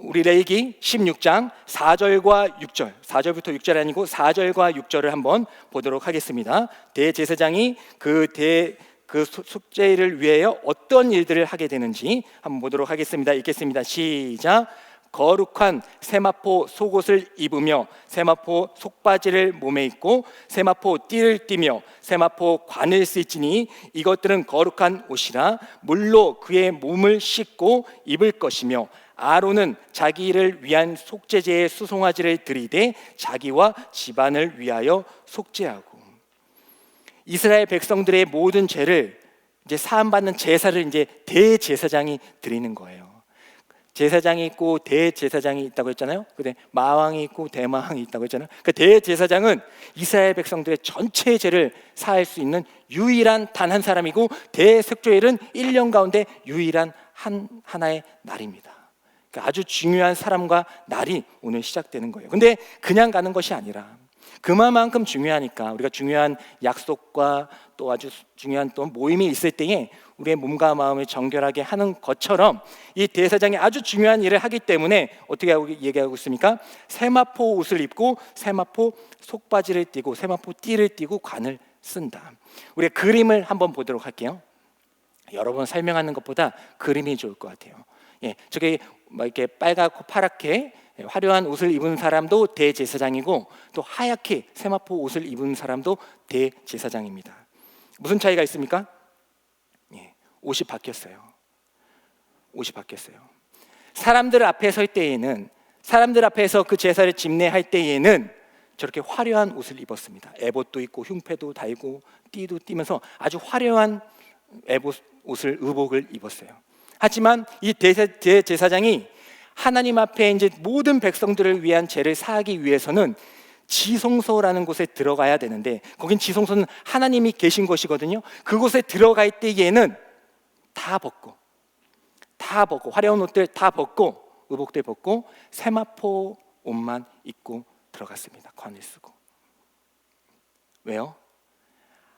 우리 레위기 16장 4절과 6절, 4절부터 6절 아니고 4절과 6절을 한번 보도록 하겠습니다. 대제사장이 그 속죄를 위하여 어떤 일들을 하게 되는지 한번 보도록 하겠습니다. 읽겠습니다. 시작. 거룩한 세마포 속옷을 입으며 세마포 속바지를 몸에 입고 세마포 띠를 띠며 세마포 관을 쓸지니 이것들은 거룩한 옷이라 물로 그의 몸을 씻고 입을 것이며 아론은 자기 일을 위한 속죄제의 수송아지를 들이되 자기와 집안을 위하여 속죄하고. 이스라엘 백성들의 모든 죄를 이제 사함받는 제사를 이제 대제사장이 드리는 거예요. 제사장이 있고 대제사장이 있다고 했잖아요. 근데 마왕이 있고 대마왕이 있다고 했잖아요. 그 대제사장은 이스라엘 백성들의 전체 죄를 사할 수 있는 유일한 단 한 사람이고, 대속죄일은 1년 가운데 유일한 하나의 날입니다. 그러니까 아주 중요한 사람과 날이 오늘 시작되는 거예요. 근데 그냥 가는 것이 아니라 그만큼 중요하니까 우리가 중요한 약속과 또 아주 중요한 또 모임이 있을 때에 우리의 몸과 마음을 정결하게 하는 것처럼 이 대제사장이 아주 중요한 일을 하기 때문에 어떻게 얘기하고 있습니까? 세마포 옷을 입고 세마포 속바지를 띠고 세마포 띠를 띠고 관을 쓴다. 우리가 그림을 한번 보도록 할게요. 여러 번 설명하는 것보다 그림이 좋을 것 같아요. 예, 저게 막 이렇게 빨갛고 파랗게 화려한 옷을 입은 사람도 대제사장이고, 또 하얗게 세마포 옷을 입은 사람도 대제사장입니다. 무슨 차이가 있습니까? 예, 옷이 바뀌었어요. 사람들 앞에 설 때에는, 사람들 앞에서 그 제사를 집례할 때에는 저렇게 화려한 옷을 입었습니다. 에봇도 입고 흉패도 달고 띠도 띠면서 아주 화려한 의복을 입었어요. 하지만 이 대제사장이 하나님 앞에 이제 모든 백성들을 위한 죄를 사하기 위해서는 지성소라는 곳에 들어가야 되는데, 거긴 지성소는 하나님이 계신 곳이거든요. 그곳에 들어갈 때에는 다 벗고 화려한 옷들 다 벗고 의복들 벗고 세마포 옷만 입고 들어갔습니다. 관을 쓰고. 왜요?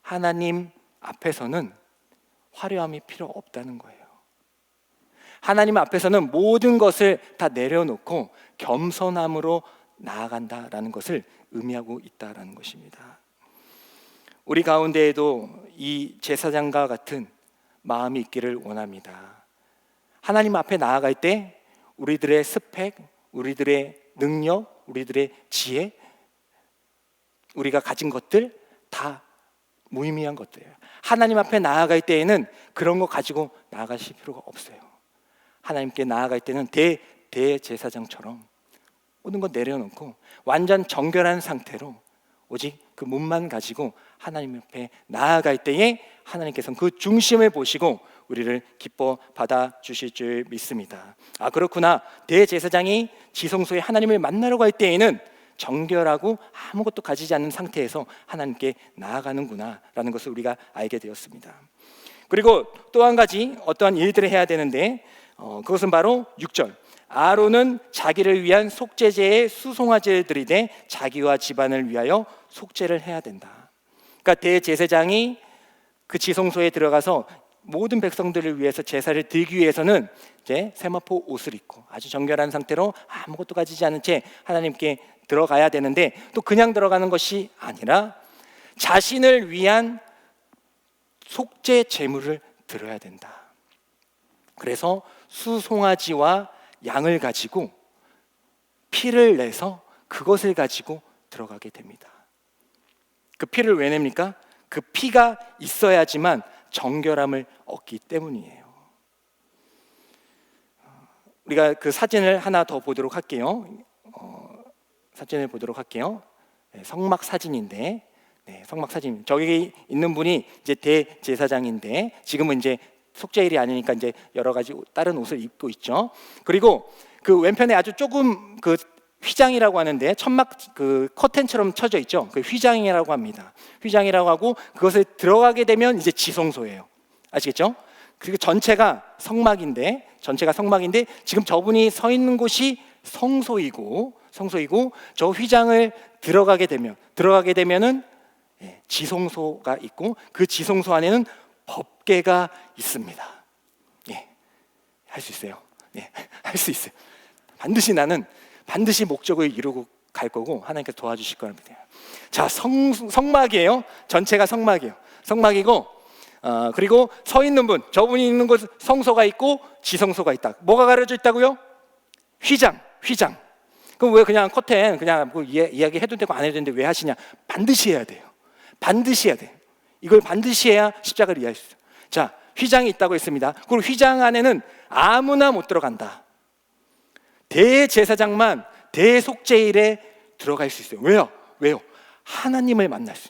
하나님 앞에서는 화려함이 필요 없다는 거예요. 하나님 앞에서는 모든 것을 다 내려놓고 겸손함으로 나아간다라는 것을 의미하고 있다라는 것입니다. 우리 가운데에도 이 제사장과 같은 마음이 있기를 원합니다. 하나님 앞에 나아갈 때 우리들의 스펙, 우리들의 능력, 우리들의 지혜, 우리가 가진 것들 다 무의미한 것들이에요. 하나님 앞에 나아갈 때에는 그런 거 가지고 나아가실 필요가 없어요. 하나님께 나아갈 때는 대제사장처럼 모든 것 내려놓고 완전 정결한 상태로 오직 그 몸만 가지고 하나님 앞에 나아갈 때에 하나님께서는 그 중심을 보시고 우리를 기뻐 받아주실 줄 믿습니다. 아, 그렇구나. 대제사장이 지성소에 하나님을 만나러 갈 때에는 정결하고 아무것도 가지지 않는 상태에서 하나님께 나아가는구나 라는 것을 우리가 알게 되었습니다. 그리고 또 한 가지 어떠한 일들을 해야 되는데, 그것은 바로 6절. 아론은 자기를 위한 속죄제의 수송아지를 들이되 자기와 집안을 위하여 속죄를 해야 된다. 그러니까 대제사장이 그 지성소에 들어가서 모든 백성들을 위해서 제사를 드리기 위해서는 이제 세마포 옷을 입고 아주 정결한 상태로 아무것도 가지지 않은 채 하나님께 들어가야 되는데, 또 그냥 들어가는 것이 아니라 자신을 위한 속죄 제물을 드려야 된다. 그래서 수송아지와 양을 가지고 피를 내서 그것을 가지고 들어가게 됩니다. 그 피를 왜 냅니까? 그 피가 있어야지만 정결함을 얻기 때문이에요. 우리가 그 사진을 하나 더 보도록 할게요. 성막 사진인데, 성막 사진. 저기 있는 분이 이제 대제사장인데 지금은 이제 속죄일이 아니니까 이제 여러 가지 다른 옷을 입고 있죠. 그리고 그 왼편에 아주 조금 그 휘장이라고 하는데 천막 그 커튼처럼 쳐져 있죠. 그 휘장이라고 합니다. 휘장이라고 하고 그것을 들어가게 되면 이제 지성소예요. 아시겠죠? 그리고 전체가 성막인데 지금 저분이 서 있는 곳이 성소이고 저 휘장을 들어가게 되면은 지성소가 있고 그 지성소 안에는 법궤가 있습니다. 할 수 있어요. 할 수 있어요. 나는 반드시 목적을 이루고 갈 거고 하나님께서 도와주실 겁니다. 자, 성막이에요. 전체가 성막이고 그리고 서 있는 분, 저분이 있는 곳 성소가 있고 지성소가 있다. 뭐가 가려져 있다고요? 휘장. 그럼 왜 그냥 커튼 그냥 뭐 이야기 해도 되고 안 해도 되는데 왜 하시냐? 반드시 해야 돼요. 이걸 반드시 해야 십자가를 이해할 수 있어요. 자, 휘장이 있다고 했습니다. 그리고 휘장 안에는 아무나 못 들어간다. 대제사장만 대속죄일에 들어갈 수 있어요. 왜요? 하나님을 만날 수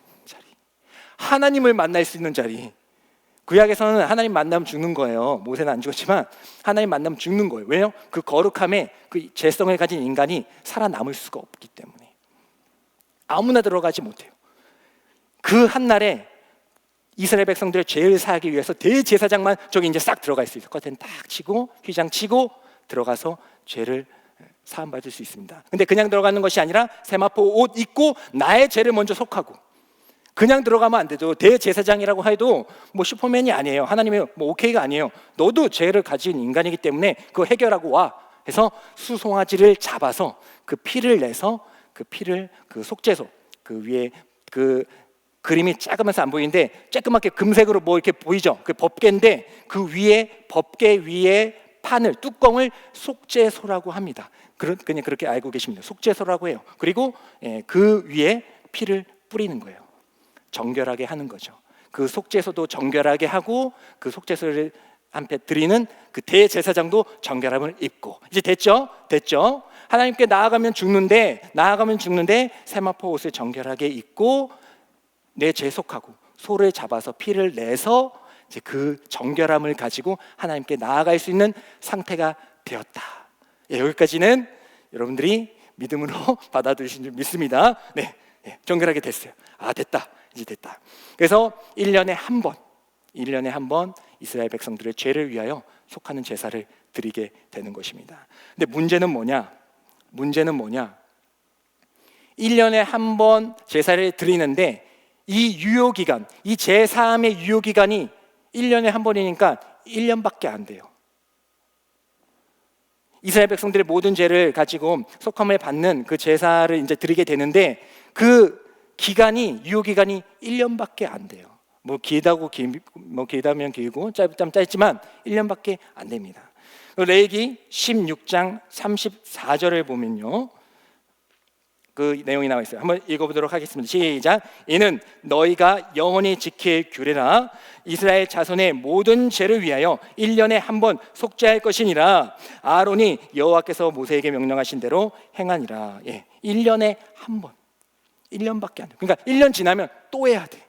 있는 자리. 구약에서는 하나님 만나면 죽는 거예요. 모세는 안 죽었지만 하나님 만나면 죽는 거예요. 왜요? 그 거룩함에 그 죄성을 가진 인간이 살아남을 수가 없기 때문에 아무나 들어가지 못해요. 그 한날에 이스라엘 백성들의 죄를 사하기 위해서 대제사장만 저기 이제 싹 들어갈 수 있어요. 커튼 딱 치고 휘장 치고 들어가서 죄를 사함받을 수 있습니다. 근데 그냥 들어가는 것이 아니라 세마포 옷 입고 나의 죄를 먼저 속하고 그냥 들어가면 안 되죠. 대제사장이라고 해도 뭐 슈퍼맨이 아니에요. 하나님의 뭐 오케이가 아니에요. 너도 죄를 가진 인간이기 때문에 그거 해결하고 와 해서 수송아지를 잡아서 그 피를 내서 그 피를 그 속죄소 그 위에 그 그림이 작으면서 안 보이는데 쬐끄맣게 금색으로 뭐 이렇게 보이죠. 그 법궤인데 그 위에 법궤 위에 판을 뚜껑을 속죄소라고 합니다. 그냥 그렇게 알고 계십니다. 속죄소라고 해요. 그리고 그 위에 피를 뿌리는 거예요. 정결하게 하는 거죠. 그 속죄소도 정결하게 하고 그 속죄소를 한패 드리는 그 대제사장도 정결함을 입고 이제 됐죠? 하나님께 나아가면 죽는데 세마포 옷을 정결하게 입고 내 죄 속하고 소를 잡아서 피를 내서 이제 그 정결함을 가지고 하나님께 나아갈 수 있는 상태가 되었다. 여기까지는 여러분들이 믿음으로 받아들이신 줄 믿습니다. 정결하게 됐어요. 됐다. 이제 됐다. 그래서 1년에 한 번 이스라엘 백성들의 죄를 위하여 속하는 제사를 드리게 되는 것입니다. 근데 문제는 뭐냐? 1년에 한 번 제사를 드리는데 이 유효기간, 이 제사함의 유효기간이 1년에 한 번이니까 1년밖에 안 돼요. 이스라엘 백성들의 모든 죄를 가지고 속함을 받는 그 제사를 이제 드리게 되는데 그 기간이 유효기간이 1년밖에 안 돼요. 뭐 길다면 길고 짧다면 짧지만 1년밖에 안 됩니다. 레위기 16장 34절을 보면요. 그 내용이 나와 있어요. 한번 읽어보도록 하겠습니다. 시작. 이는 너희가 영원히 지킬 규례라. 이스라엘 자손의 모든 죄를 위하여 1년에 한 번 속죄할 것이니라. 아론이 여호와께서 모세에게 명령하신 대로 행하니라. 1년에 한 번. 1년밖에 안 돼요. 그러니까 1년 지나면 또 해야 돼.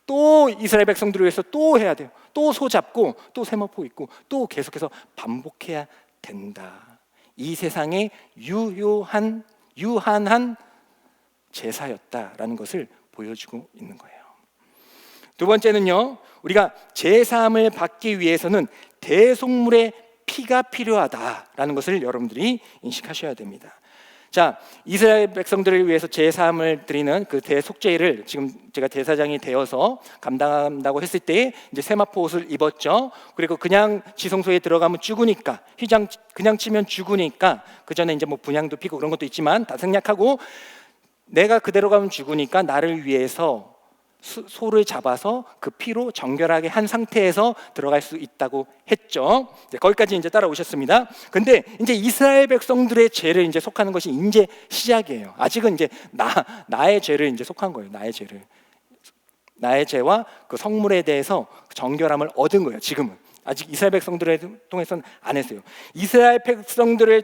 또 이스라엘 백성들을 위해서 또 해야 돼요. 또 소 잡고 또 세마포 입고 또 계속해서 반복해야 된다. 이 세상에 유한한 제사였다라는 것을 보여주고 있는 거예요. 두 번째는요, 우리가 제사함을 받기 위해서는 대속물의 피가 필요하다라는 것을 여러분들이 인식하셔야 됩니다. 자, 이스라엘 백성들을 위해서 제사함을 드리는 그 대속죄를 지금 제가 대사장이 되어서 감당한다고 했을 때 이제 세마포 옷을 입었죠. 그리고 그냥 지성소에 들어가면 죽으니까, 휘장 그냥 치면 죽으니까, 그 전에 이제 뭐 분향도 피고 그런 것도 있지만 다 생략하고, 내가 그대로 가면 죽으니까 나를 위해서 소를 잡아서 그 피로 정결하게 한 상태에서 들어갈 수 있다고 했죠. 거기까지 이제 따라오셨습니다. 근데 이제 이스라엘 백성들의 죄를 이제 속하는 것이 이제 시작이에요. 아직은 이제 나의 죄를 이제 속한 거예요. 나의 죄와 그 성물에 대해서 정결함을 얻은 거예요. 지금은 아직 이스라엘 백성들을 통해서는 안 했어요. 이스라엘 백성들을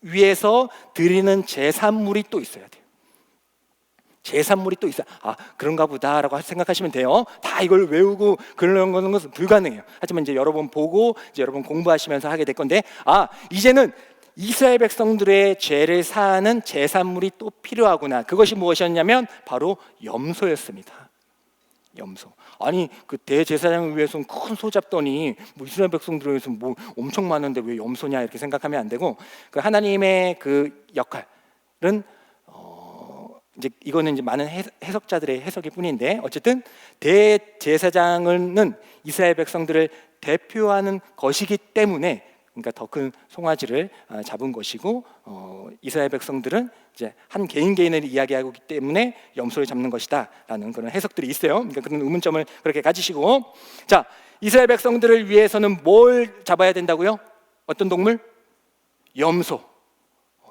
위해서 드리는 제산물이 또 있어야 돼요. 제산물이 또 있어요. 그런가 보다라고 생각하시면 돼요. 다 이걸 외우고 그런 것은 불가능해요. 하지만 이제 여러분 보고 이제 여러분 공부하시면서 하게 될 건데, 이제는 이스라엘 백성들의 죄를 사하는 제사물이 또 필요하구나. 그것이 무엇이었냐면 바로 염소였습니다. 염소. 아니 그 대제사장을 위해서는 큰 소 잡더니 뭐 이스라엘 백성들을 위해서 뭐 엄청 많은데 왜 염소냐 이렇게 생각하면 안 되고, 그 하나님의 그 역할은 이제 이거는 이제 많은 해석자들의 해석일 뿐인데, 어쨌든 대제사장은 이스라엘 백성들을 대표하는 것이기 때문에, 그러니까 더 큰 송아지를 잡은 것이고, 이스라엘 백성들은 이제 한 개인을 이야기하고 있기 때문에 염소를 잡는 것이다라는 그런 해석들이 있어요. 그러니까 그런 의문점을 그렇게 가지시고, 자, 이스라엘 백성들을 위해서는 뭘 잡아야 된다고요? 어떤 동물?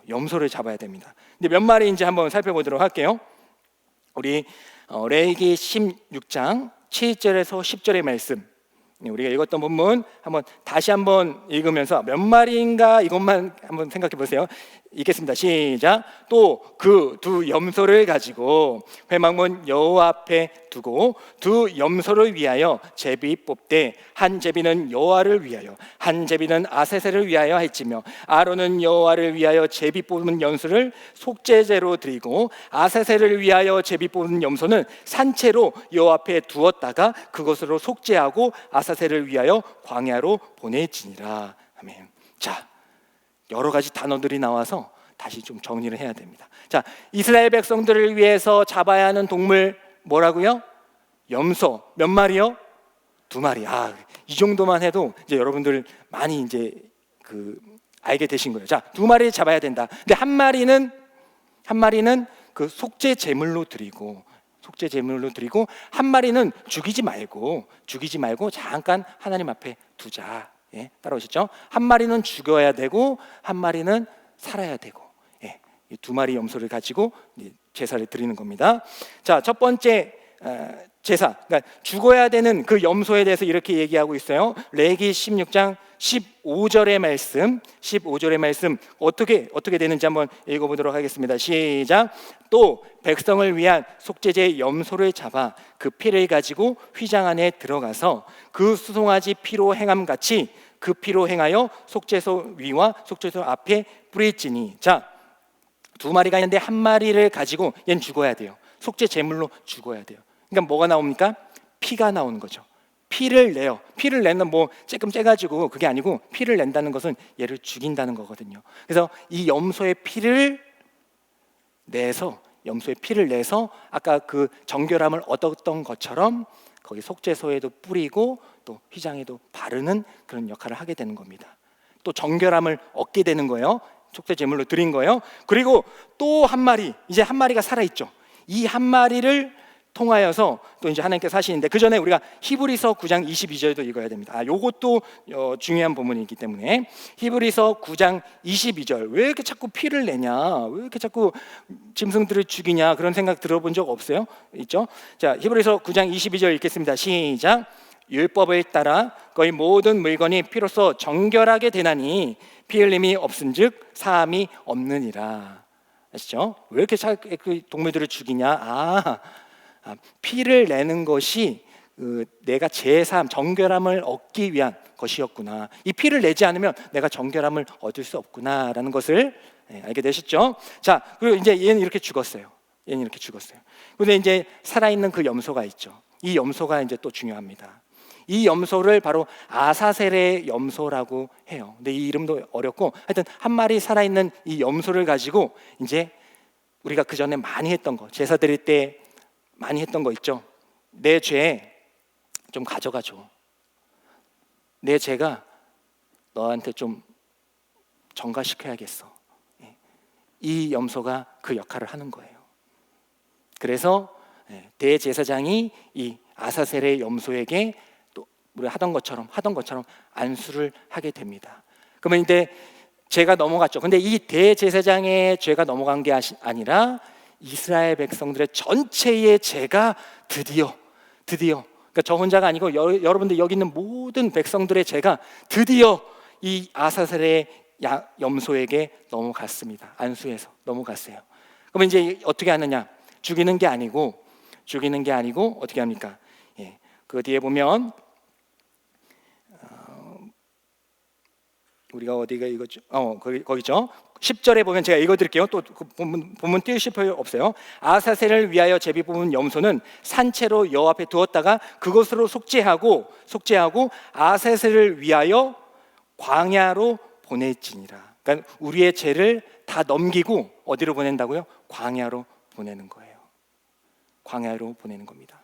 염소를 잡아야 됩니다. 근데 몇 마리인지 한번 살펴보도록 할게요. 우리 레위기 16장 7절에서 10절의 말씀, 우리가 읽었던 본문 한번 다시 한번 읽으면서 몇 마리인가 이것만 한번 생각해 보세요. 읽겠습니다. 시작. 또 그 두 염소를 가지고 회막문 여호와 앞에 두고 두 염소를 위하여 제비 뽑되 한 제비는 여호와를 위하여 한 제비는 아세셀을 위하여 할지며, 아론은 여호와를 위하여 제비 뽑은 염소를 속죄제로 드리고 아세셀을 위하여 제비 뽑은 염소는 산채로 여호와 앞에 두었다가 그것으로 속죄하고 아사셀을 위하여 광야로 보내지니라. 아멘. 자, 여러 가지 단어들이 나와서 다시 좀 정리를 해야 됩니다. 자, 이스라엘 백성들을 위해서 잡아야 하는 동물 뭐라고요? 염소. 몇 마리요? 2마리. 이 정도만 해도 이제 여러분들 많이 이제 알게 되신 거예요. 자, 2마리 잡아야 된다. 근데 한 마리는 그 속죄 제물로 드리고 한 마리는 죽이지 말고 잠깐 하나님 앞에 두자. 예, 따라오시죠? 한 마리는 죽여야 되고 한 마리는 살아야 되고, 예, 이 2마리 염소를 가지고 제사를 드리는 겁니다. 자, 첫 번째 제사, 그러니까 죽어야 되는 그 염소에 대해서 이렇게 얘기하고 있어요. 레위기 16장 15절의 말씀 어떻게 되는지 한번 읽어보도록 하겠습니다. 시작. 또 백성을 위한 속죄제 염소를 잡아 그 피를 가지고 휘장 안에 들어가서 그 수송아지 피로 행함같이 그 피로 행하여 속죄소 위와 속죄소 앞에 뿌릴지니. 자, 2마리가 있는데 한 마리를 가지고 얘는 죽어야 돼요. 속죄 제물로 죽어야 돼요. 그러니까 뭐가 나옵니까? 피가 나오는 거죠. 피를 내요. 피를 내는 뭐 쬐끔 째가지고 그게 아니고, 피를 낸다는 것은 얘를 죽인다는 거거든요. 그래서 이 염소의 피를 내서 아까 그 정결함을 얻었던 것처럼 거기 속죄소에도 뿌리고 또 휘장에도 바르는 그런 역할을 하게 되는 겁니다. 또 정결함을 얻게 되는 거예요. 속죄 제물로 드린 거예요. 그리고 또 한 마리, 이제 한 마리가 살아있죠. 이 한 마리를 통하여서 또 이제 하나님께서 하시는데, 그 전에 우리가 히브리서 9장 22절도 읽어야 됩니다. 요것도 중요한 본문이기 때문에 히브리서 9장 22절, 왜 이렇게 자꾸 피를 내냐, 왜 이렇게 자꾸 짐승들을 죽이냐, 그런 생각 들어본 적 없어요? 있죠? 자, 히브리서 9장 22절 읽겠습니다. 시작. 율법을 따라 거의 모든 물건이 피로써 정결하게 되나니 피 흘림이 없은즉 사함이 없느니라. 아시죠? 왜 이렇게 자꾸 동물들을 죽이냐? 피를 내는 것이 내가 제사함, 정결함을 얻기 위한 것이었구나. 이 피를 내지 않으면 내가 정결함을 얻을 수 없구나라는 것을 알게 되셨죠? 자, 그리고 이제 얘는 이렇게 죽었어요. 근데 이제 살아있는 그 염소가 있죠. 이 염소가 이제 또 중요합니다. 이 염소를 바로 아사셀의 염소라고 해요. 근데 이 이름도 어렵고, 하여튼 한 마리 살아있는 이 염소를 가지고 이제 우리가 그 전에 많이 했던 거, 제사 드릴 때 많이 했던 거 있죠. 내 죄 좀 가져가줘. 내 죄가 너한테 좀 전가시켜야겠어. 이 염소가 그 역할을 하는 거예요. 그래서 대제사장이 이 아사셀의 염소에게 또 우리 하던 것처럼 안수를 하게 됩니다. 그러면 이제 죄가 넘어갔죠. 근데 이 대제사장의 죄가 넘어간 게 아니라 이스라엘 백성들의 전체의 죄가 드디어 그러니까 저 혼자가 아니고 여러분들 여기 있는 모든 백성들의 죄가 드디어 이 아사셀의 염소에게 넘어갔습니다. 안수해서 넘어갔어요. 그러면 이제 어떻게 하느냐? 죽이는 게 아니고 어떻게 합니까? 그 뒤에 보면 우리가 어디가 이거죠? 거기죠. 10절에 보면 제가 읽어드릴게요. 또 그 본문 띄우실 필요 없어요. 아사셀을 위하여 제비 뽑은 염소는 산채로 여호와 앞에 두었다가 그것으로 속죄하고 아사셀을 위하여 광야로 보낼지니라. 그러니까 우리의 죄를 다 넘기고 어디로 보낸다고요? 광야로 보내는 거예요. 광야로 보내는 겁니다.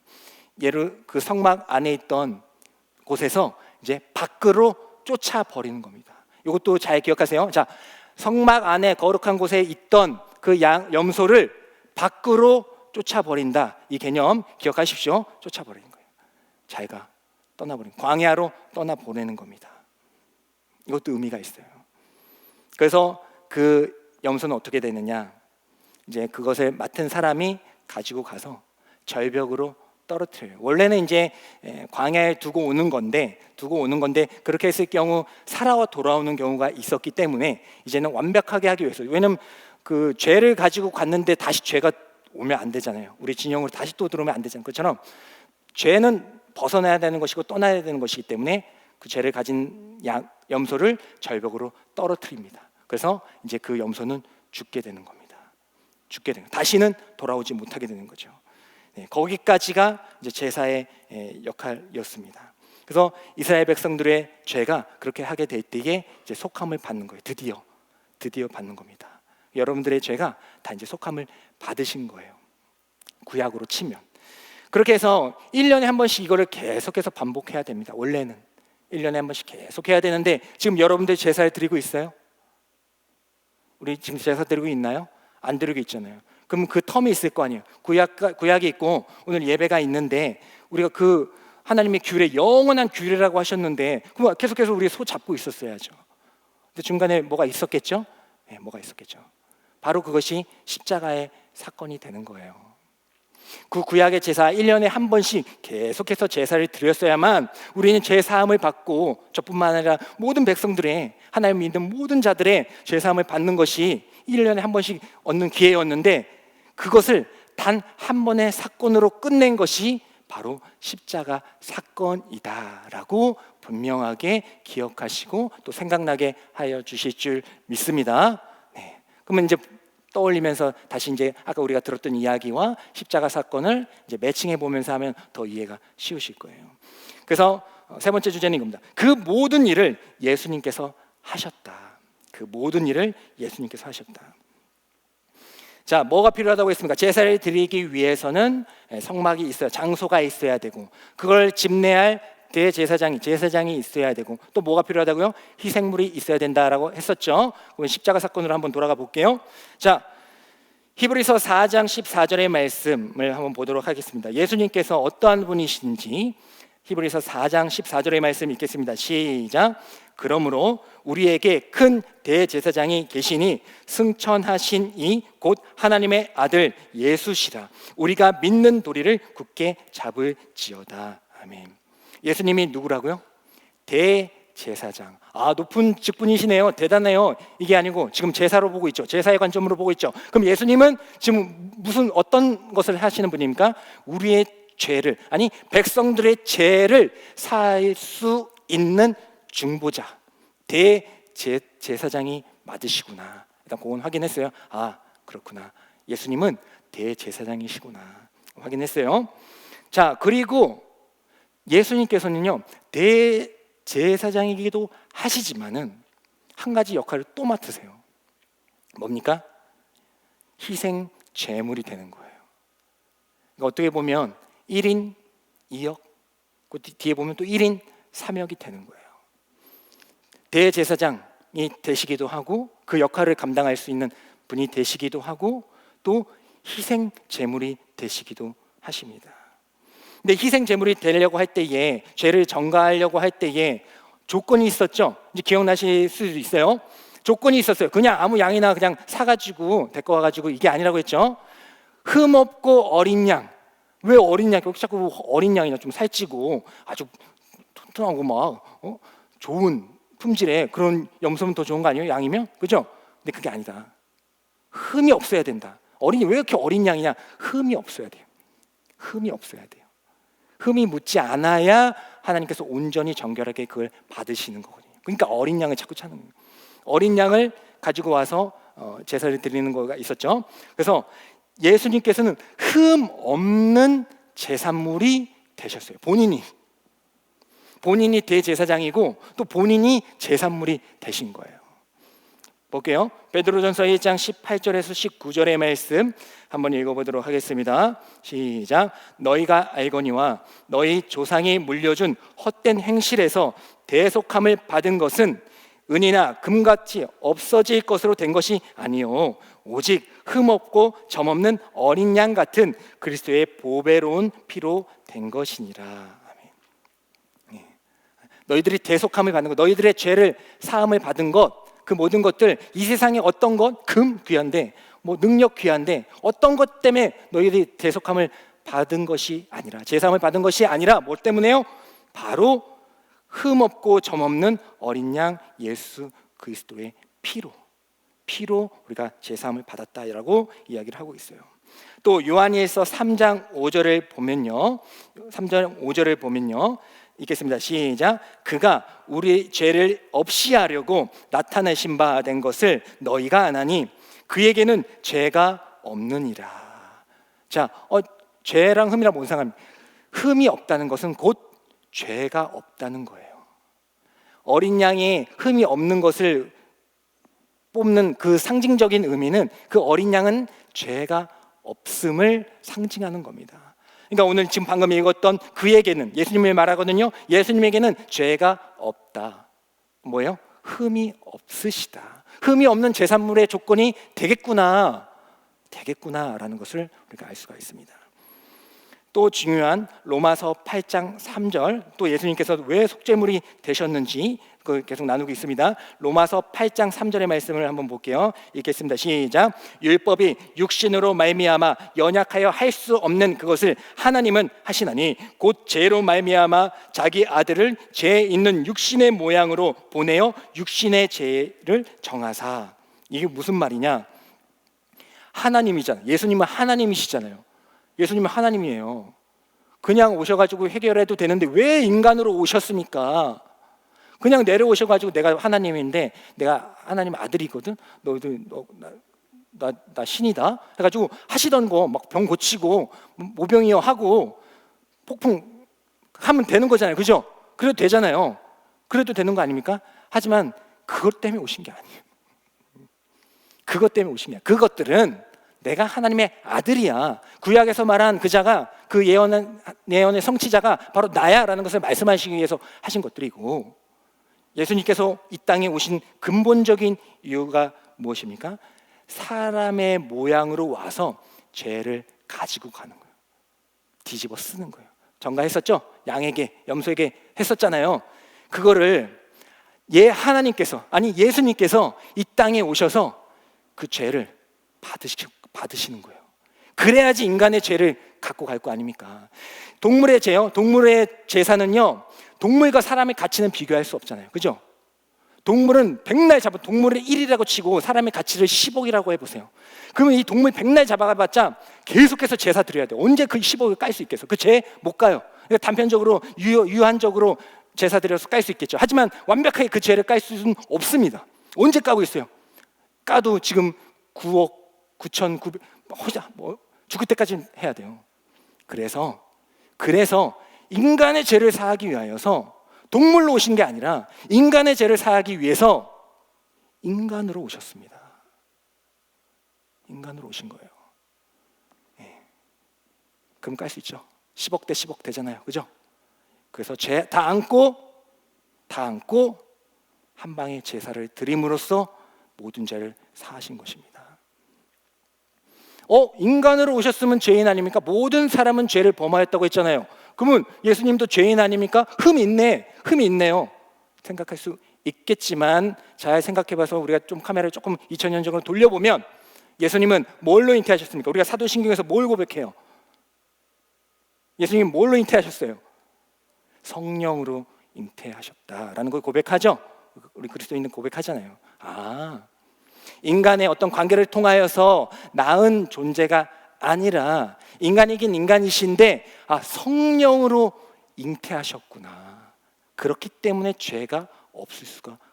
예를 그 성막 안에 있던 곳에서 이제 밖으로 쫓아 버리는 겁니다. 이것도 잘 기억하세요. 자, 성막 안에 거룩한 곳에 있던 그 염소를 밖으로 쫓아 버린다. 이 개념 기억하십시오. 쫓아 버리는 거예요. 자기가 떠나버린 광야로 떠나 보내는 겁니다. 이것도 의미가 있어요. 그래서 그 염소는 어떻게 되느냐? 이제 그것을 맡은 사람이 가지고 가서 절벽으로 떨어뜨려요. 원래는 이제 광야에 두고 오는 건데 그렇게 했을 경우 살아와 돌아오는 경우가 있었기 때문에 이제는 완벽하게 하기 위해서, 왜냐면 그 죄를 가지고 갔는데 다시 죄가 오면 안 되잖아요. 우리 진영으로 다시 또 들어오면 안 되잖아요. 그것처럼 죄는 벗어나야 되는 것이고 떠나야 되는 것이기 때문에 그 죄를 가진 염소를 절벽으로 떨어뜨립니다. 그래서 이제 그 염소는 죽게 되는 겁니다. 다시는 돌아오지 못하게 되는 거죠. 거기까지가 이제 제사의 역할이었습니다. 그래서 이스라엘 백성들의 죄가 그렇게 하게 될 때에 이제 속함을 받는 거예요. 드디어 받는 겁니다. 여러분들의 죄가 다 이제 속함을 받으신 거예요. 구약으로 치면. 그렇게 해서 1년에 한 번씩 이거를 계속해서 반복해야 됩니다. 원래는 1년에 한 번씩 계속 해야 되는데 지금 여러분들 제사를 드리고 있어요? 우리 지금 제사 드리고 있나요? 안 드리고 있잖아요. 그럼 그 텀이 있을 거 아니에요. 구약이 있고 오늘 예배가 있는데 우리가 그 하나님의 규례, 영원한 규례라고 하셨는데 그럼 계속해서 우리 소 잡고 있었어야죠. 근데 중간에 뭐가 있었겠죠? 네, 뭐가 있었겠죠. 바로 그것이 십자가의 사건이 되는 거예요. 그 구약의 제사 1년에 한 번씩 계속해서 제사를 드렸어야만 우리는 죄 사함을 받고 저뿐만 아니라 모든 백성들의, 하나님 믿는 모든 자들의 죄 사함을 받는 것이 1년에 한 번씩 얻는 기회였는데 그것을 단 한 번의 사건으로 끝낸 것이 바로 십자가 사건이다라고 분명하게 기억하시고 또 생각나게 하여 주실 줄 믿습니다. 네. 그러면 이제 떠올리면서 다시 이제 아까 우리가 들었던 이야기와 십자가 사건을 이제 매칭해 보면서 하면 더 이해가 쉬우실 거예요. 그래서 세 번째 주제는 이겁니다. 그 모든 일을 예수님께서 하셨다. 그 모든 일을 예수님께서 하셨다. 자, 뭐가 필요하다고 했습니까? 제사를 드리기 위해서는 성막이 있어야, 장소가 있어야 되고 그걸 집례할 제사장이 있어야 되고 또 뭐가 필요하다고요? 희생물이 있어야 된다라고 했었죠. 그럼 십자가 사건으로 한번 돌아가 볼게요. 자, 히브리서 4장 14절의 말씀을 한번 보도록 하겠습니다. 예수님께서 어떠한 분이신지 히브리서 4장 14절의 말씀 읽겠습니다. 시작. 그러므로 우리에게 큰 대제사장이 계시니 승천하신 이 곧 하나님의 아들 예수시라. 우리가 믿는 도리를 굳게 잡을지어다. 아멘. 예수님이 누구라고요? 대제사장. 아, 높은 직분이시네요. 대단해요. 이게 아니고 지금 제사로 보고 있죠. 제사의 관점으로 보고 있죠. 그럼 예수님은 지금 어떤 것을 하시는 분입니까? 우리의 죄를, 아니 백성들의 죄를 사할 수 있는 중보자, 대제사장이 맞으시구나. 일단 그건 확인했어요. 아, 그렇구나. 예수님은 대제사장이시구나. 확인했어요. 자, 그리고 예수님께서는요 대제사장이기도 하시지만은 한 가지 역할을 또 맡으세요. 뭡니까? 희생 제물이 되는 거예요. 그러니까 어떻게 보면 1인 2역, 그 뒤에 보면 또 1인 3역이 되는 거예요. 대제사장이 되시기도 하고 그 역할을 감당할 수 있는 분이 되시기도 하고 또 희생 제물이 되시기도 하십니다. 근데 희생 제물이 되려고 할 때에, 죄를 전가하려고 할 때에 조건이 있었죠. 이제 기억나실 수도 있어요. 조건이 있었어요. 그냥 아무 양이나 그냥 사가지고 데리고 와가지고 이게 아니라고 했죠. 흠없고 어린 양. 왜 어린 양? 자꾸 어린 양이나 좀 살찌고 아주 튼튼하고 막 좋은 품질의 그런 염소면 더 좋은 거 아니에요? 양이면? 그죠? 근데 그게 아니다. 흠이 없어야 된다. 어린이 왜 이렇게 어린 양이냐? 흠이 없어야 돼요. 흠이 없어야 돼요. 흠이 묻지 않아야 하나님께서 온전히 정결하게 그걸 받으시는 거거든요. 그러니까 어린 양을 자꾸 찾는 거예요. 어린 양을 가지고 와서 제사를 드리는 거가 있었죠. 그래서 예수님께서는 흠 없는 제사물이 되셨어요. 본인이 대제사장이고 또 본인이 제사물이 되신 거예요. 볼게요. 베드로전서 1장 18절에서 19절의 말씀 한번 읽어보도록 하겠습니다. 시작. 너희가 알거니와 너희 조상이 물려준 헛된 행실에서 대속함을 받은 것은 은이나 금같이 없어질 것으로 된 것이 아니요 오직 흠없고 점없는 어린 양 같은 그리스도의 보배로운 피로 된 것이니라. 아멘. 너희들이 대속함을 받는 것, 너희들의 죄를 사함을 받은 것, 그 모든 것들, 이 세상에 어떤 것, 금 귀한데, 능력 귀한데 어떤 것 때문에 너희들이 대속함을 받은 것이 아니라, 제사함을 받은 것이 아니라 뭐 때문에요? 바로 흠없고 점없는 어린 양 예수 그리스도의 피로 우리가 제사함을 받았다라고 이야기를 하고 있어요. 또 요한일서 3장 5절을 보면요, 3장 5절을 보면요, 읽겠습니다. 시작. 그가 우리 죄를 없이 하려고 나타내신 바 된 것을 너희가 아나니 그에게는 죄가 없느니라. 자, 죄랑 흠이랑 뭔 상관입니까? 흠이 없다는 것은 곧 죄가 없다는 거예요. 어린 양이 흠이 없는 것을 뽑는 그 상징적인 의미는 그 어린 양은 죄가 없음을 상징하는 겁니다. 그러니까 오늘 지금 방금 읽었던 그에게는, 예수님을 말하거든요. 예수님에게는 죄가 없다. 뭐예요? 흠이 없으시다. 흠이 없는 제사물의 조건이 되겠구나라는 것을 우리가 알 수가 있습니다. 또 중요한 로마서 8장 3절, 또 예수님께서 왜 속죄물이 되셨는지 계속 나누고 있습니다. 로마서 8장 3절의 말씀을 한번 볼게요. 읽겠습니다. 시작. 율법이 육신으로 말미암아 연약하여 할 수 없는 그것을 하나님은 하시나니 곧 죄로 말미암아 자기 아들을 죄 있는 육신의 모양으로 보내어 육신의 죄를 정하사. 이게 무슨 말이냐? 하나님이잖아요. 예수님은 하나님이시잖아요. 예수님은 하나님이에요. 그냥 오셔가지고 해결해도 되는데 왜 인간으로 오셨습니까? 그냥 내려오셔가지고 내가 하나님인데, 내가 하나님 아들이거든, 나 신이다 해가지고 하시던 거 막 병 고치고 모병이요 하고 폭풍 하면 되는 거잖아요. 그죠? 그래도 되잖아요. 그래도 되는 거 아닙니까? 하지만 그것 때문에 오신 게 아니에요. 그것 때문에 오신 게 아니에요. 그것들은 내가 하나님의 아들이야, 구약에서 말한 그 자가, 그 예언의 성취자가 바로 나야라는 것을 말씀하시기 위해서 하신 것들이고, 예수님께서 이 땅에 오신 근본적인 이유가 무엇입니까? 사람의 모양으로 와서 죄를 가지고 가는 거예요. 뒤집어 쓰는 거예요. 전가했었죠? 양에게, 염소에게 했었잖아요. 그거를 하나님께서, 아니 예수님께서 이 땅에 오셔서 그 죄를 받으시는 거예요. 그래야지 인간의 죄를 갖고 갈 거 아닙니까? 동물의 죄요, 동물의 제사는요, 동물과 사람의 가치는 비교할 수 없잖아요. 그죠? 동물은 백날 잡아, 동물을 1이라고 치고 사람의 가치를 10억이라고 해보세요. 그러면 이 동물 백날 잡아봤자 계속해서 제사 드려야 돼요. 언제 그 10억을 깔 수 있겠어? 그 죄 못 가요. 그러니까 단편적으로 유한적으로 제사 드려서 깔 수 있겠죠. 하지만 완벽하게 그 죄를 깔 수는 없습니다. 언제 까고 있어요? 까도 지금 9억 9,900 죽을 때까지 해야 돼요. 그래서 인간의 죄를 사하기 위하여서 동물로 오신 게 아니라 인간의 죄를 사하기 위해서 인간으로 오셨습니다. 인간으로 오신 거예요. 네. 그럼 깔 수 있죠. 10억 대 10억 되잖아요. 그죠? 그래서 죄 다 안고 한 방에 제사를 드림으로써 모든 죄를 사하신 것입니다. 인간으로 오셨으면 죄인 아닙니까? 모든 사람은 죄를 범하였다고 했잖아요. 그러면 예수님도 죄인 아닙니까? 흠이 있네요. 생각할 수 있겠지만 잘 생각해봐서 우리가 좀 카메라를 조금 2000년 전으로 돌려보면 예수님은 뭘로 잉태하셨습니까? 우리가 사도신경에서 뭘 고백해요? 예수님 뭘로 잉태하셨어요? 성령으로 잉태하셨다라는 걸 고백하죠. 우리 그리스도인은 고백하잖아요. 인간의 어떤 관계를 통하여서 낳은 존재가 아니라 인간이긴 인간이신데 성령으로 잉태하셨구나. 그렇기 때문에 죄가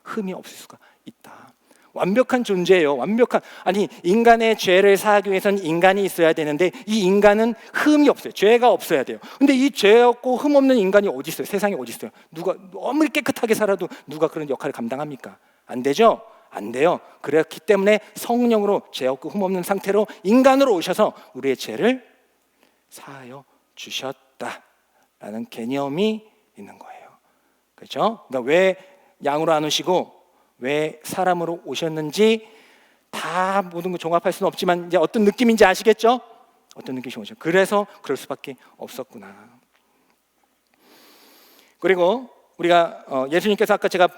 흠이 없을 수가 있다. 완벽한 존재예요. 아니 인간의 죄를 사하기 위해서는 인간이 있어야 되는데 이 인간은 흠이 없어요. 죄가 없어야 돼요. 근데 이 죄 없고 흠 없는 인간이 어디 있어요? 세상에 어디 있어요? 누가 아무리 깨끗하게 살아도 누가 그런 역할을 감당합니까? 안 되죠? 안 돼요. 그렇기 때문에 성령으로 죄 없고 흠 없는 상태로 인간으로 오셔서 우리의 죄를 사하여 주셨다라는 개념이 있는 거예요. 그렇죠? 그러니까 왜 양으로 안 오시고 왜 사람으로 오셨는지 다 모든 거 종합할 수는 없지만 이제 어떤 느낌인지 아시겠죠? 어떤 느낌이 오죠? 그래서 그럴 수밖에 없었구나. 그리고 우리가 예수님께서 아까 제가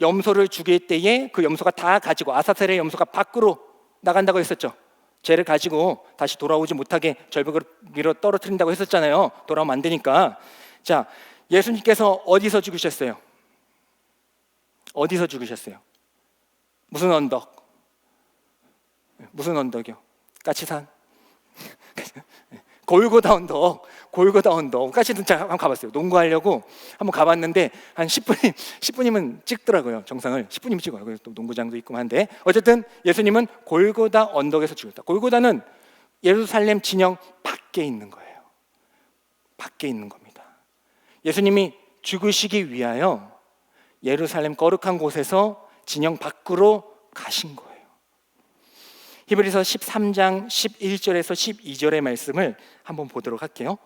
염소를 죽일 때에 그 염소가 다 가지고 아사셀의 염소가 밖으로 나간다고 했었죠. 죄를 가지고 다시 돌아오지 못하게 절벽을 밀어 떨어뜨린다고 했었잖아요. 돌아오면 안 되니까. 자, 예수님께서 어디서 죽으셨어요? 어디서 죽으셨어요? 무슨 언덕? 무슨 언덕이요? 까치산? 골고다 언덕. 까치산 한번 가봤어요. 농구하려고 한번 가봤는데 한 10분이면 찍더라고요. 정상을 10분이면 찍어요. 그래서 또 농구장도 있고 한데 어쨌든 예수님은 골고다 언덕에서 죽었다. 골고다는 예루살렘 진영 밖에 있는 거예요. 밖에 있는 겁니다. 예수님이 죽으시기 위하여 예루살렘 거룩한 곳에서 진영 밖으로 가신 거예요. 히브리서 13장 11절에서 12절의 말씀을 한번 보도록 할게요.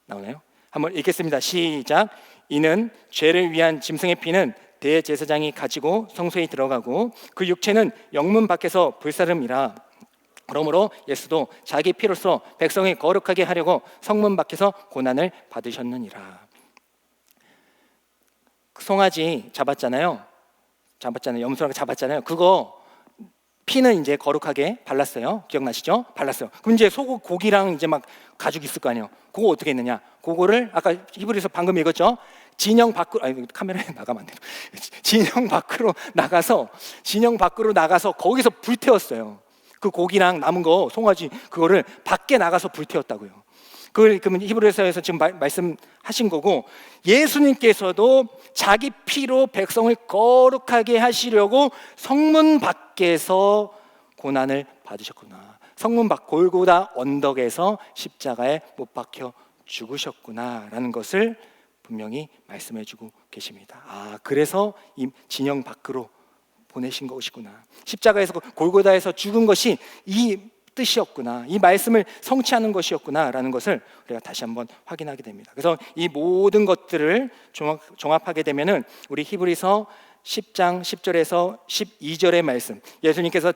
나오나요? 한번 읽겠습니다. 시작. 이는 죄를 위한 짐승의 피는 대제사장이 가지고 성소에 들어가고 그 육체는 영문 밖에서 불사름이라. 그러므로 예수도 자기 피로써 백성을 거룩하게 하려고 성문 밖에서 고난을 받으셨느니라. 송아지 잡았잖아요. 염소랑 잡았잖아요. 그거 피는 이제 거룩하게 발랐어요. 기억나시죠? 발랐어요. 그럼 이제 고기랑 이제 막 가죽 있을 거 아니에요. 그거 어떻게 했느냐? 그거를 아까 히브리서 방금 읽었죠? 진영 밖으로 카메라에 나가면 안 돼요. 진영 밖으로 나가서 거기서 불태웠어요. 그 고기랑 남은 거 송아지 그거를 밖에 나가서 불태웠다고요. 그걸 그러면 히브리서에서 지금 말씀하신 거고 예수님께서도 자기 피로 백성을 거룩하게 하시려고 성문 밖에서 고난을 받으셨구나. 성문 밖 골고다 언덕에서 십자가에 못 박혀 죽으셨구나라는 것을 분명히 말씀해주고 계십니다. 그래서 이 진영 밖으로 보내신 것이구나. 십자가에서 골고다에서 죽은 것이 이 뜻이었구나. 이 말씀을 성취하는 것이었구나라는 것을 우리가 다시 한번 확인하게 됩니다. 그래서 이 모든 것들을 종합하게 되면은 우리 히브리서 10장 10절에서 12절의 말씀, 예수님께서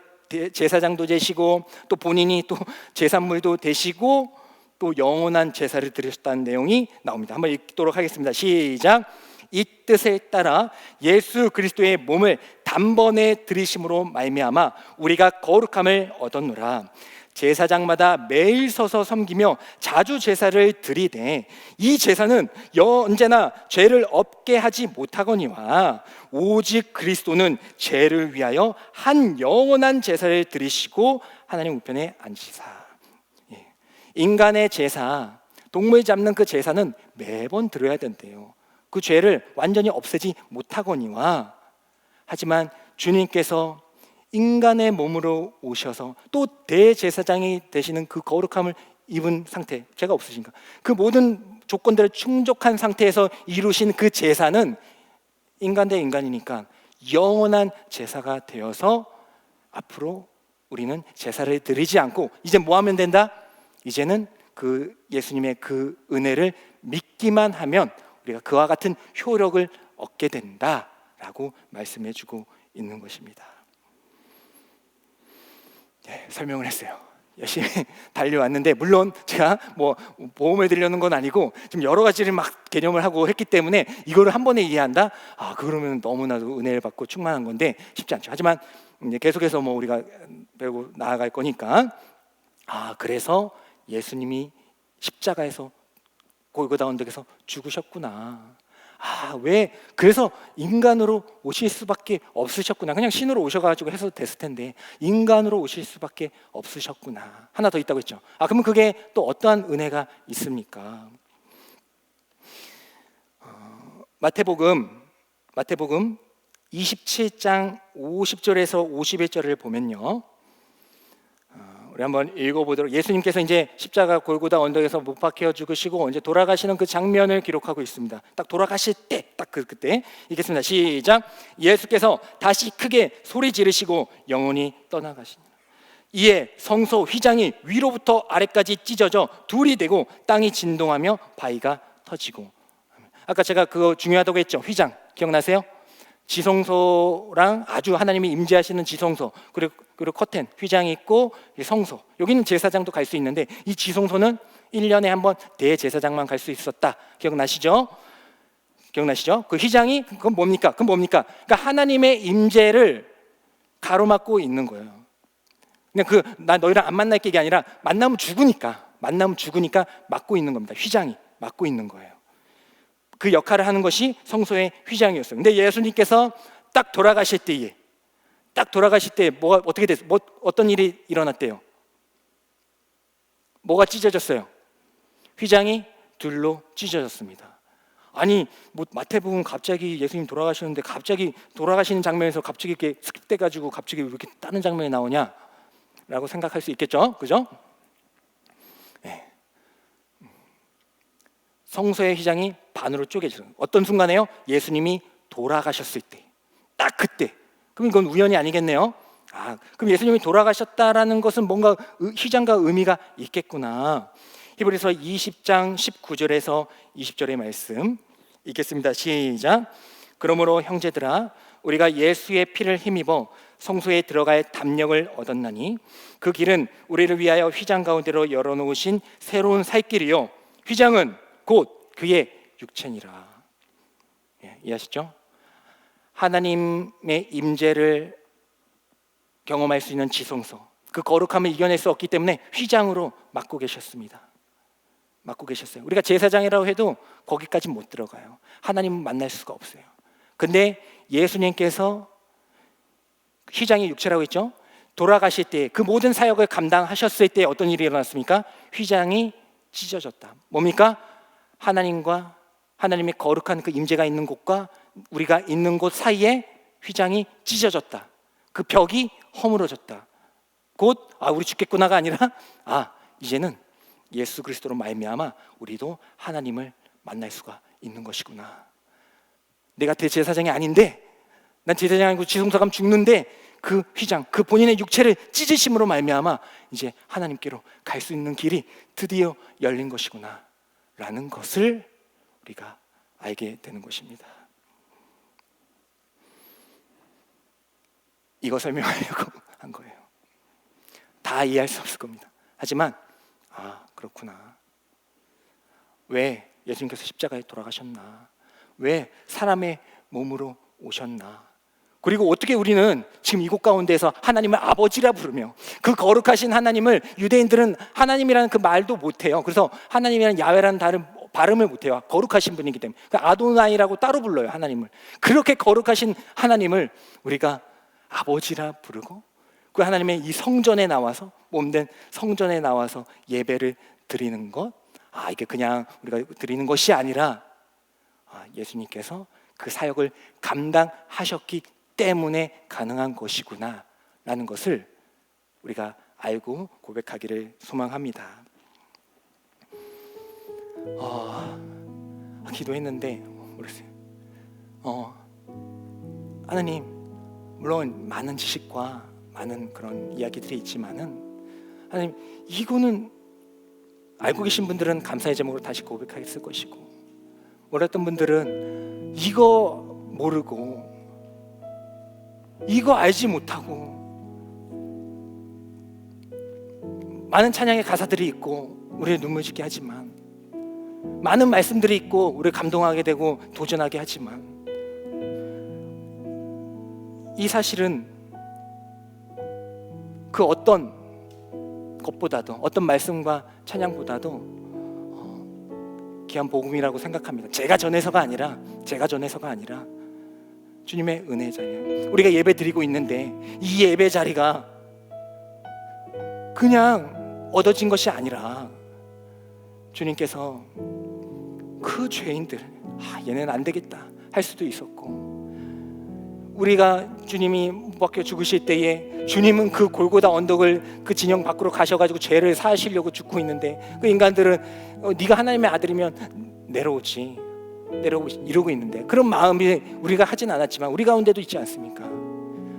제사장도 되시고 또 본인이 또 제산물도 되시고 또 영원한 제사를 드리셨다는 내용이 나옵니다. 한번 읽도록 하겠습니다. 시작. 이 뜻에 따라 예수 그리스도의 몸을 단번에 들이심으로 말미암아 우리가 거룩함을 얻었노라. 제사장마다 매일 서서 섬기며 자주 제사를 드리되 이 제사는 언제나 죄를 없게 하지 못하거니와 오직 그리스도는 죄를 위하여 한 영원한 제사를 드리시고 하나님 우편에 앉으시사. 인간의 제사, 동물 잡는 그 제사는 매번 드려야 된대요. 그 죄를 완전히 없애지 못하거니와 하지만 주님께서 인간의 몸으로 오셔서 또 대제사장이 되시는 그 거룩함을 입은 상태, 죄가 없으신가? 그 모든 조건들을 충족한 상태에서 이루신 그 제사는 인간 대 인간이니까 영원한 제사가 되어서 앞으로 우리는 제사를 드리지 않고 이제 뭐 하면 된다? 이제는 그 예수님의 그 은혜를 믿기만 하면 우리가 그와 같은 효력을 얻게 된다라고 말씀해주고 있는 것입니다. 설명을 했어요. 열심히 달려왔는데 물론 제가 뭐 보험을 드리려는 건 아니고 지금 여러 가지를 막 개념을 하고 했기 때문에 이거를 한 번에 이해한다? 그러면 너무나도 은혜를 받고 충만한 건데 쉽지 않죠. 하지만 이제 계속해서 뭐 우리가 배우고 나아갈 거니까 그래서 예수님이 십자가에서 골고다 언덕에서 죽으셨구나. 왜? 그래서 인간으로 오실 수밖에 없으셨구나. 그냥 신으로 오셔가지고 해서 됐을 텐데 인간으로 오실 수밖에 없으셨구나. 하나 더 있다고 했죠. 그러면 그게 또 어떠한 은혜가 있습니까? 마태복음 마태복음 27장 50절에서 51절을 보면요, 우리 한번 읽어보도록. 예수님께서 이제 십자가 골고다 언덕에서 못 박혀 죽으시고 이제 돌아가시는 그 장면을 기록하고 있습니다. 딱 돌아가실 때, 딱 그때 읽겠습니다. 시작. 예수께서 다시 크게 소리 지르시고 영원히 떠나가시니라. 이에 성소 휘장이 위로부터 아래까지 찢어져 둘이 되고 땅이 진동하며 바위가 터지고. 아까 제가 그거 중요하다고 했죠. 휘장 기억나세요? 지성소랑 아주 하나님이 임재하시는 지성소, 그리고 커튼, 휘장이 있고 성소. 여기는 제사장도 갈 수 있는데 이 지성소는 1년에 한 번 대제사장만 갈 수 있었다. 기억나시죠? 그 휘장이 그건 뭡니까? 그러니까 하나님의 임재를 가로막고 있는 거예요. 그냥 나 너희랑 안 만날 게 아니라 만나면 죽으니까 막고 있는 겁니다. 휘장이 막고 있는 거예요. 그 역할을 하는 것이 성소의 휘장이었어요. 근데 예수님께서 딱 돌아가실 때 뭐가 어떻게 됐어요? 어떤 일이 일어났대요? 뭐가 찢어졌어요? 휘장이 둘로 찢어졌습니다. 아니 뭐 마태복음 갑자기 예수님 돌아가시는데 갑자기 돌아가시는 장면에서 갑자기 이렇게 스킵돼가지고 갑자기 이렇게 다른 장면이 나오냐? 라고 생각할 수 있겠죠? 그죠? 네. 성소의 휘장이 반으로 쪼개져요. 어떤 순간에요? 예수님이 돌아가셨을 때, 딱 그때. 그럼 이건 우연이 아니겠네요. 그럼 예수님이 돌아가셨다라는 것은 뭔가 휘장과 의미가 있겠구나. 히브리서 20장 19절에서 20절의 말씀 읽겠습니다. 시작. 그러므로 형제들아, 우리가 예수의 피를 힘입어 성소에 들어갈 담력을 얻었나니 그 길은 우리를 위하여 휘장 가운데로 열어놓으신 새로운 살 길이요, 휘장은 곧 그의 육체니라. 이해하시죠? 하나님의 임재를 경험할 수 있는 지성소, 그 거룩함을 이겨낼 수 없기 때문에 휘장으로 막고 계셨습니다. 우리가 제사장이라고 해도 거기까지 못 들어가요. 하나님은 만날 수가 없어요. 근데 예수님께서 휘장이 육체라고 했죠. 돌아가실 때 그 모든 사역을 감당하셨을 때 어떤 일이 일어났습니까? 휘장이 찢어졌다. 뭡니까? 하나님과 하나님의 거룩한 그 임재가 있는 곳과 우리가 있는 곳 사이에 휘장이 찢어졌다. 그 벽이 허물어졌다. 곧 우리 죽겠구나가 아니라 이제는 예수 그리스도로 말미암아 우리도 하나님을 만날 수가 있는 것이구나. 내가 대제사장이 아닌데, 난 제사장이 아니고 지성소 가면 죽는데 그 휘장, 그 본인의 육체를 찢으심으로 말미암아 이제 하나님께로 갈 수 있는 길이 드디어 열린 것이구나 라는 것을 우리가 알게 되는 것입니다. 이거 설명하려고 한 거예요. 다 이해할 수 없을 겁니다. 하지만 그렇구나. 왜 예수님께서 십자가에 돌아가셨나? 왜 사람의 몸으로 오셨나? 그리고 어떻게 우리는 지금 이곳 가운데에서 하나님을 아버지라 부르며 그 거룩하신 하나님을, 유대인들은 하나님이라는 그 말도 못해요. 그래서 하나님이라는 야훼라는 다른 발음을 못해요. 거룩하신 분이기 때문에. 아도나이라고 따로 불러요, 하나님을. 그렇게 거룩하신 하나님을 우리가 아버지라 부르고 그 하나님의 이 성전에 나와서, 몸된 성전에 나와서 예배를 드리는 것, 이게 그냥 우리가 드리는 것이 아니라 예수님께서 그 사역을 감당하셨기 때문에 가능한 것이구나 라는 것을 우리가 알고 고백하기를 소망합니다. 기도했는데 모르겠어요. 하나님, 물론 많은 지식과 많은 그런 이야기들이 있지만은 하나님, 이거는 알고 계신 분들은 감사의 제목으로 다시 고백했을 것이고, 몰랐던 분들은 이거 모르고 이거 알지 못하고 많은 찬양의 가사들이 있고 우리를 눈물 짓게 하지만, 많은 말씀들이 있고 우리를 감동하게 되고 도전하게 하지만, 이 사실은 그 어떤 것보다도, 어떤 말씀과 찬양보다도 귀한 복음이라고 생각합니다. 제가 전해서가 아니라 주님의 은혜 자리예요. 우리가 예배 드리고 있는데 이 예배 자리가 그냥 얻어진 것이 아니라 주님께서 그 죄인들, 얘네는 안 되겠다 할 수도 있었고, 우리가 주님이 못 박혀 죽으실 때에 주님은 그 골고다 언덕을 그 진영 밖으로 가셔가지고 죄를 사하시려고 죽고 있는데 그 인간들은 네가 하나님의 아들이면 내려오지 이러고 있는데, 그런 마음이 우리가 하진 않았지만 우리 가운데도 있지 않습니까?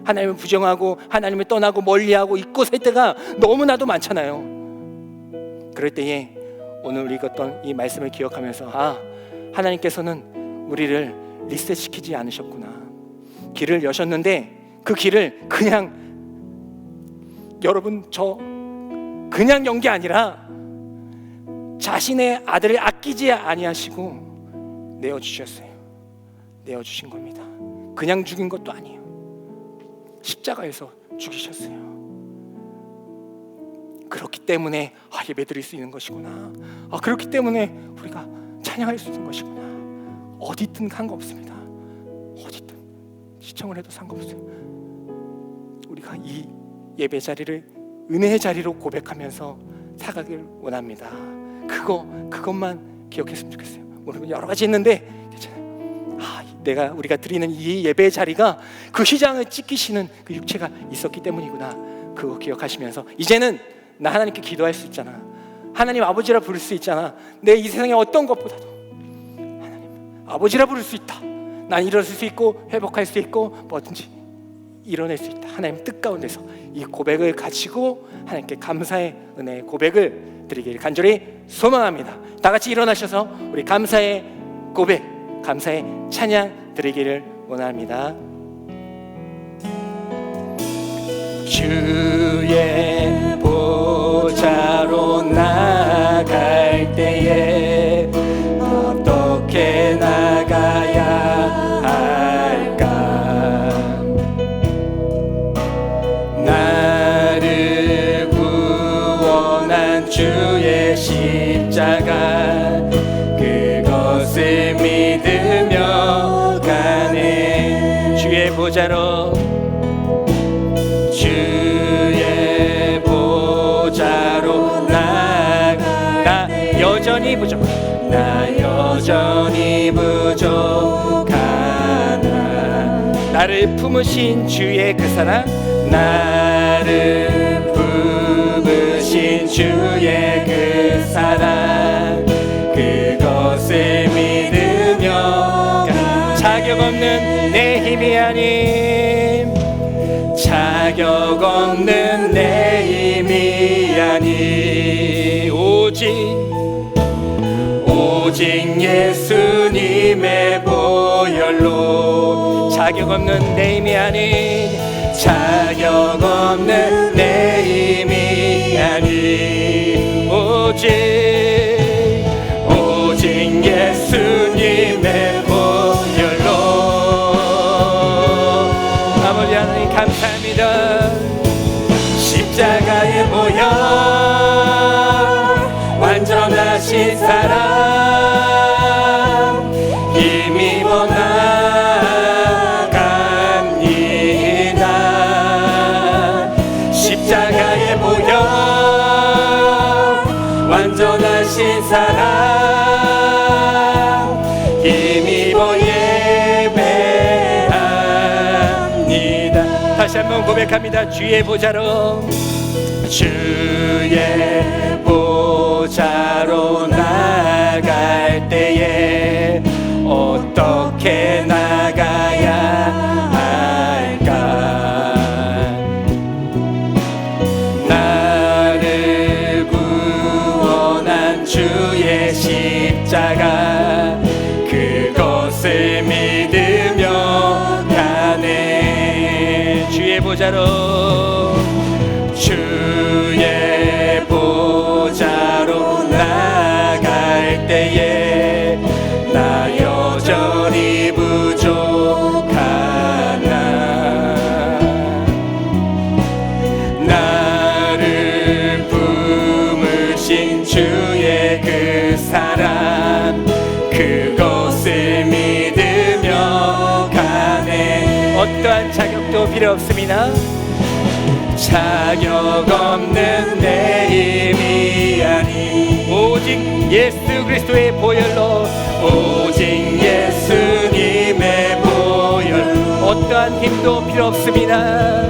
하나님을 부정하고 하나님을 떠나고 멀리하고 잊고 살 때가 너무나도 많잖아요. 그럴 때에 오늘 우리 읽었던 이 말씀을 기억하면서 하나님께서는 우리를 리셋시키지 않으셨구나. 길을 여셨는데 그 길을 그냥 여러분 저 그냥 연 게 아니라 자신의 아들을 아끼지 아니하시고 내어주셨어요. 내어주신 겁니다. 그냥 죽인 것도 아니에요. 십자가에서 죽이셨어요. 그렇기 때문에 예배드릴 수 있는 것이구나. 그렇기 때문에 우리가 찬양할 수 있는 것이구나. 어디든 상관없습니다. 어디든 시청을 해도 상관없어요. 우리가 이 예배 자리를 은혜의 자리로 고백하면서 살아가길 원합니다. 그것만 기억했으면 좋겠어요. 오늘 여러 가지 있는데 괜찮아요. 우리가 드리는 이 예배의 자리가 그 휘장을 찢기시는 그 육체가 있었기 때문이구나. 그거 기억하시면서 이제는 나 하나님께 기도할 수 있잖아. 하나님 아버지라 부를 수 있잖아. 내 이 세상의 어떤 것보다도 하나님 아버지라 부를 수 있다. 난 일어설 수 있고 회복할 수 있고 뭐든지 이뤄낼 수 있다. 하나님 뜻 가운데서 이 고백을 가지고 하나님께 감사의 은혜의 고백을 드리길 간절히 소망합니다. 다 같이 일어나셔서 우리 감사의 고백, 감사의 찬양 드리기를 원합니다. 주의 보좌로 나갈 때에 어떻게 나가야 할까? 나를 구원한 주의 십자가 그것을 믿으며 가네. 주의 보좌로 나 여전히 부족하나 나를 품으신 주의 그 사랑, 나를 품으신 주의 그 사랑 그것을 믿으며 자격 없는 내 힘이 아님 자격 없는 내 힘이 아니 오직 예수님의 보혈로 자격 없는 내 힘이 아닌 자격 없는 내 힘이 아닌 오직 예수님의 보혈로 아버지 하나님 감사합니다. 십자가의 보혈 완전하신 사랑 힘입어 나갑니다. 십자가의 보혈 완전하신 사랑 힘입어 예배합니다. 다시 한번 고백합니다. 주의 보좌로 보좌로 나갈 때에 어떻게 나가야 할까? 나를 구원한 주의 십자가 그것을 믿으며 가네. 주의 보좌로 나갈 때에 나 여전히 부족하나 나를 품으신 주의 그 사랑 그것을 믿으며 가네. 어떠한 자격도 필요 없습니다. 자격 없는 내 힘이 아닌 오직 예수 그리스도의 보혈로 오직 예수님의 보혈 어떠한 힘도 필요 없습니다.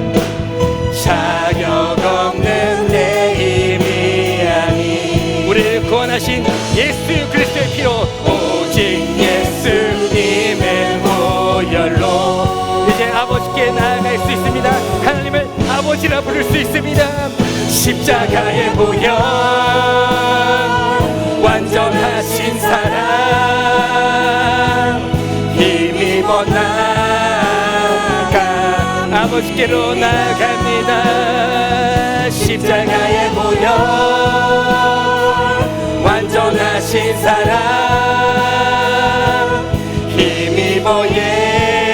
자격 없는 내 힘이 아닌 우리를 구원하신 예수 그리스도의 피로 오직 예수님의 보혈로 이제 아버지께 나아갈 수 있습니다. 하나님을 아버지라 부를 수 있습니다. 십자가의 보혈 완전하신 사랑 힘입어 나아가 아버지께로 나아갑니다. 십자가의 보혈 완전하신 사랑 힘입어 예배하니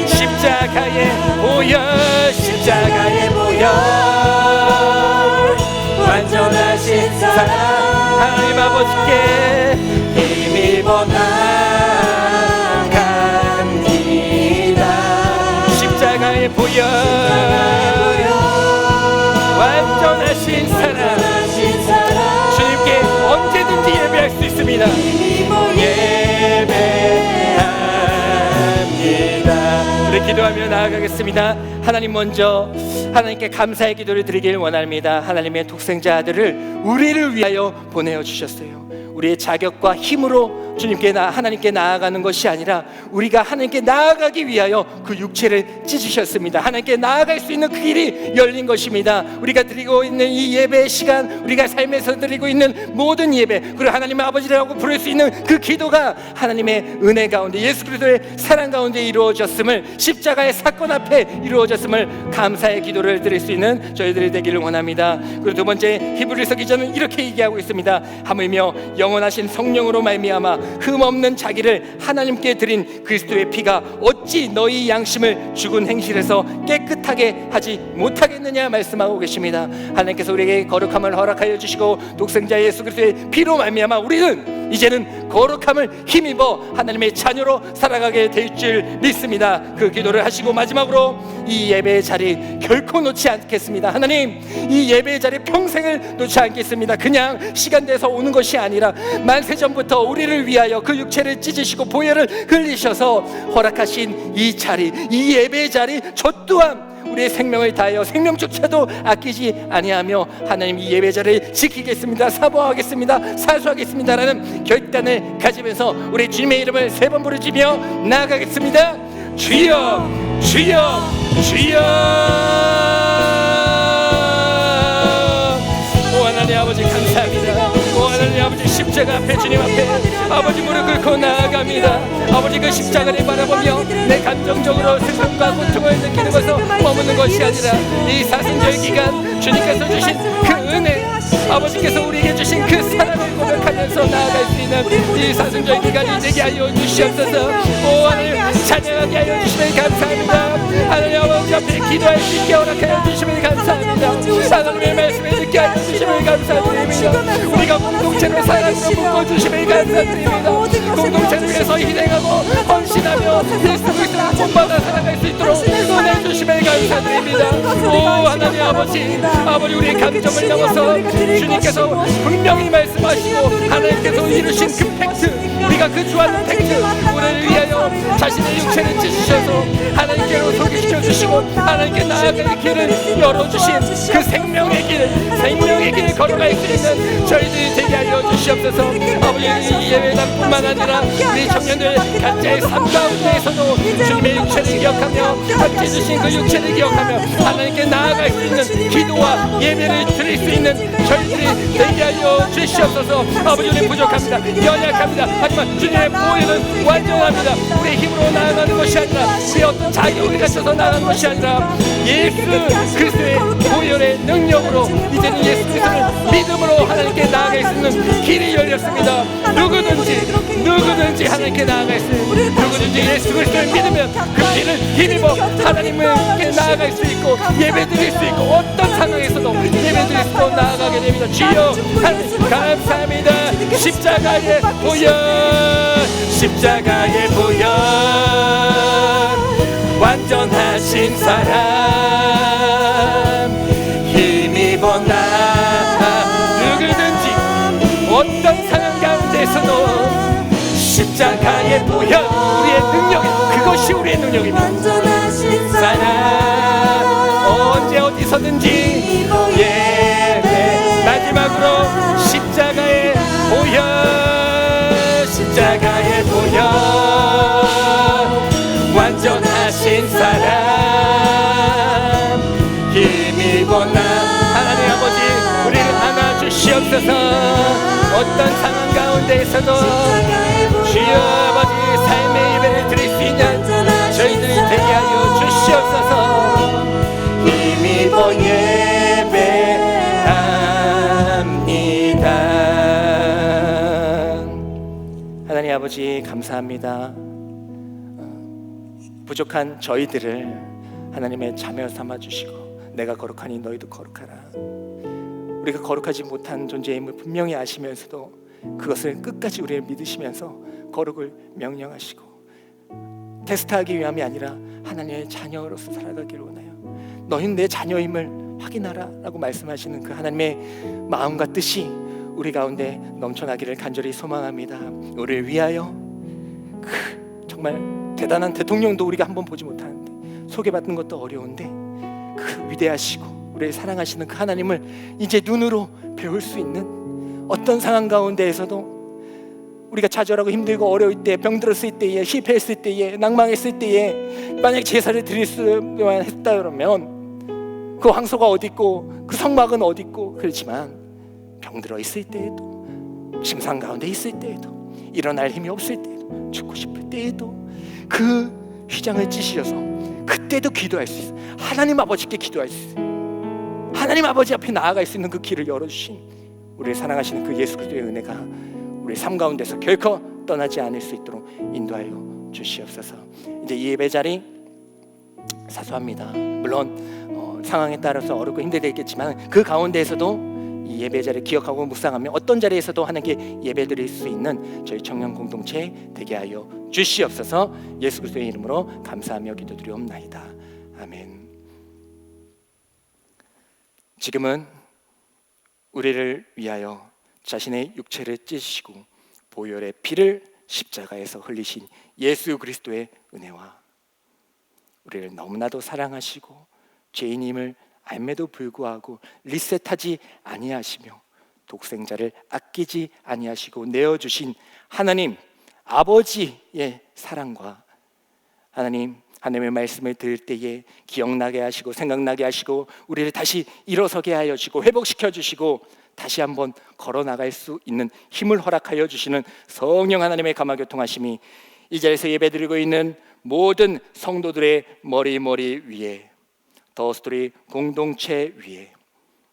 십자가의 보혈 십자가의 보혈 완전하신 사랑 하나님 아버지께 힘입어 나갑니다. 십자가의 보혈 완전하신 사랑 주님께 언제든지 예배할 수 있습니다. 예배합니다. 우리 기도하며 나아가겠습니다. 하나님 먼저 하나님께 감사의 기도를 드리길 원합니다. 하나님의 독생자 아들을 우리를 위하여 보내어 주셨어요. 우리의 자격과 힘으로 주님께 하나님께 나아가는 것이 아니라 우리가 하나님께 나아가기 위하여 그 육체를 찢으셨습니다. 하나님께 나아갈 수 있는 그 길이 열린 것입니다. 우리가 드리고 있는 이 예배의 시간, 우리가 삶에서 드리고 있는 모든 예배, 그리고 하나님의 아버지라고 부를 수 있는 그 기도가 하나님의 은혜 가운데 예수 그리스도의 사랑 가운데 이루어졌음을, 십자가의 사건 앞에 이루어졌음을 감사의 기도를 드릴 수 있는 저희들이 되기를 원합니다. 그리고 두 번째, 히브리서 기자는 이렇게 얘기하고 있습니다. 하물며 영원하신 성령으로 말미암아 흠없는 자기를 하나님께 드린 그리스도의 피가 어찌 너희 양심을 죽은 행실에서 깨끗하게 하지 못하겠느냐 말씀하고 계십니다. 하나님께서 우리에게 거룩함을 허락하여 주시고 독생자 예수 그리스도의 피로 말미암아 우리는 이제는 거룩함을 힘입어 하나님의 자녀로 살아가게 될 줄 믿습니다. 그 기도를 하시고 마지막으로 이 예배의 자리 결코 놓지 않겠습니다. 하나님, 이 예배의 자리 평생을 놓지 않겠습니다. 그냥 시간 내서 오는 것이 아니라 만세전부터 우리를 위하여 그 육체를 찢으시고 보혈을 흘리셔서 허락하신 이 자리, 이 예배의 자리, 저 또한 우리의 생명을 다하여 생명조차도 아끼지 아니하며 하나님 이 예배 자리를 지키겠습니다, 사모하겠습니다, 사수하겠습니다라는 결단을 가지면서 우리 주님의 이름을 세 번 부르짖으며 나아가겠습니다. 주여, 주여, 주여. 오 하나님 아버지 감사합니다. 오 하나님 아버지 십자가 앞에 주님 앞에 아버지 무릎 꿇고 나아갑니다. 아버지 그 십자가를 바라보며 내 감정적으로 슬픔과 고통을 느끼는 것은 머무는 것이 아니라 이 사순절 기간 주님께서 주신 그 은혜, 아버지께서 우리에게 주신 그 사랑을 고백하면서 나아갈 수 있는 이 사순절 기간이 되게 하여 주시옵소서. 오 하나님 찬양하게 하여 주시면 감사합니다. 하나님 아버지 앞에 기도할 수 있게 허락하여 주시면 감사합니다. 하나님의 말씀을 듣게 하여 주시면 감사드립니다. 우리가 공동체를 사랑으로 묶어주시면 감사드립니다. 공동체를 위해서 희생하고 헌신하며 예수 그리스도를 본받아 살아갈 수 있도록 은혜 주시면 감사드립니다. 오 하나님 아버지, 아버지 우리의 감정을 넘어서 주님께서 분명히 말씀하시고 하나님께서 이루신 그 팩트, 우리가 그 주하는 팩트, 우리를 위하여 자신의 육체를 찢으셔서 하나님께로 소개시켜 주시고 하나님께 나아갈 길을 열어주신 그 생명의 길, 생명의 길을 걸어갈 수 있는 저희들이 되게 하여 주시옵소서. 아버지 이 예배당뿐만 아니라 우리 청년들 각자의 삶 가운데에서도 주님의 육체를 기억하며 함께 주신 그 육체를 기억하며 하나님께 나아갈 수 있는 기도와 예배를 드릴 수 있는 저희들이 되게 하여 주시옵소서. 아버지 우리 부족합니다, 연약합니다. 하지만 주님의 보혈은 완전합니다. 우리의 힘으로 나아가는 것이 아니라 우리의 어떤 자격을 갖춰서 나아가는 것이 아니라 예수 그리스도의 보혈의 능력으로 이제는 예수 그리스도를 믿음으로 하나님께 나아갈 수 있는 길이 열렸습니다. 누구든지 하나님께 나아갈 수 있는, 누구든지 예수 그리스도를 믿으면 그 길을 힘입어 하나님께 나아갈 수 있고 예배드릴 수 있고 어떤 상황에서도 예배드릴 수 있고 나아가게 됩니다. 주여 하나님 감사합니다. 십자가의 보혈, 십자가의 보혈 완전하신 사랑 힘입어 나아 누구든지 어떤 상황 가운데서도 십자가의 보혈, 우리의 능력이, 그것이 우리의 능력입니다. 완전하신 사랑 언제 어디서든지 예배. 마지막으로 십자가의 보혈, 십자가의 보혈, 완전하신 사랑 힘입어 나. 하나님 아버지, 우리를 안아주시옵소서. 어떤 상황 가운데에서도 주여 아버지, 삶의 예배를 드릴 수 있는 저희들이 되게 하여 주시옵소서. 힘입어 예배합니다. 하나님 아버지, 감사합니다. 부족한 저희들을 하나님의 자녀 삼아 주시고, 내가 거룩하니 너희도 거룩하라. 우리가 거룩하지 못한 존재임을 분명히 아시면서도 그것을 끝까지 우리를 믿으시면서 거룩을 명령하시고, 테스트하기 위함이 아니라 하나님의 자녀로서 살아가기를 원하여 너희는 내 자녀임을 확인하라 라고 말씀하시는 그 하나님의 마음과 뜻이 우리 가운데 넘쳐나기를 간절히 소망합니다. 우리를 위하여 정말 대단한 대통령도 우리가 한번 보지 못하는데, 소개받는 것도 어려운데 그 위대하시고 우리를 사랑하시는 그 하나님을 이제 눈으로 배울 수 있는, 어떤 상황 가운데에서도 우리가 좌절하고 힘들고 어려울 때, 병들었을 때에, 실패했을 때에, 낭망했을 때에 만약 제사를 드릴 수만 했다 그러면 그 황소가 어디 있고 그 성막은 어디 있고, 그렇지만 병들어 있을 때에도, 심상 가운데 있을 때에도, 일어날 힘이 없을 때에도, 죽고 싶을 때에도 그 휘장을 찢으셔서 그때도 기도할 수 있어요. 하나님 아버지께 기도할 수 있어요. 하나님 아버지 앞에 나아갈 수 있는 그 길을 열어주신 우리를 사랑하시는 그 예수 그리스도의 은혜가 우리 삶 가운데서 결코 떠나지 않을 수 있도록 인도하여 주시옵소서. 이제 이 예배 자리 사소합니다. 물론 상황에 따라서 어렵고 힘들겠지만 그 가운데에서도 이 예배 자리를 기억하고 묵상하며 어떤 자리에서도 하나님께 예배드릴 수 있는 저희 청년 공동체 되게 하여 주시옵소서. 예수 그리스도의 이름으로 감사하며 기도드리옵나이다. 아멘. 지금은 우리를 위하여 자신의 육체를 찢으시고 보혈의 피를 십자가에서 흘리신 예수 그리스도의 은혜와 우리를 너무나도 사랑하시고 죄인임을 알매도 불구하고 리셋하지 아니하시며 독생자를 아끼지 아니하시고 내어주신 하나님 아버지의 사랑과 하나님의 말씀을 들을 때에 기억나게 하시고 생각나게 하시고 우리를 다시 일어서게 하여 주시고 회복시켜 주시고 다시 한번 걸어나갈 수 있는 힘을 허락하여 주시는 성령 하나님의 감화교통하심이 이 자리에서 예배드리고 있는 모든 성도들의 머리 위에, 더스토리 공동체 위에,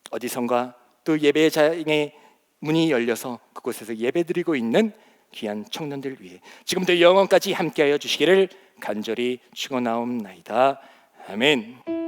어디선가 또 예배장의 문이 열려서 그곳에서 예배드리고 있는 귀한 청년들 위해 지금부터 영원까지 함께하여 주시기를 간절히 축원하옵나이다. 아멘.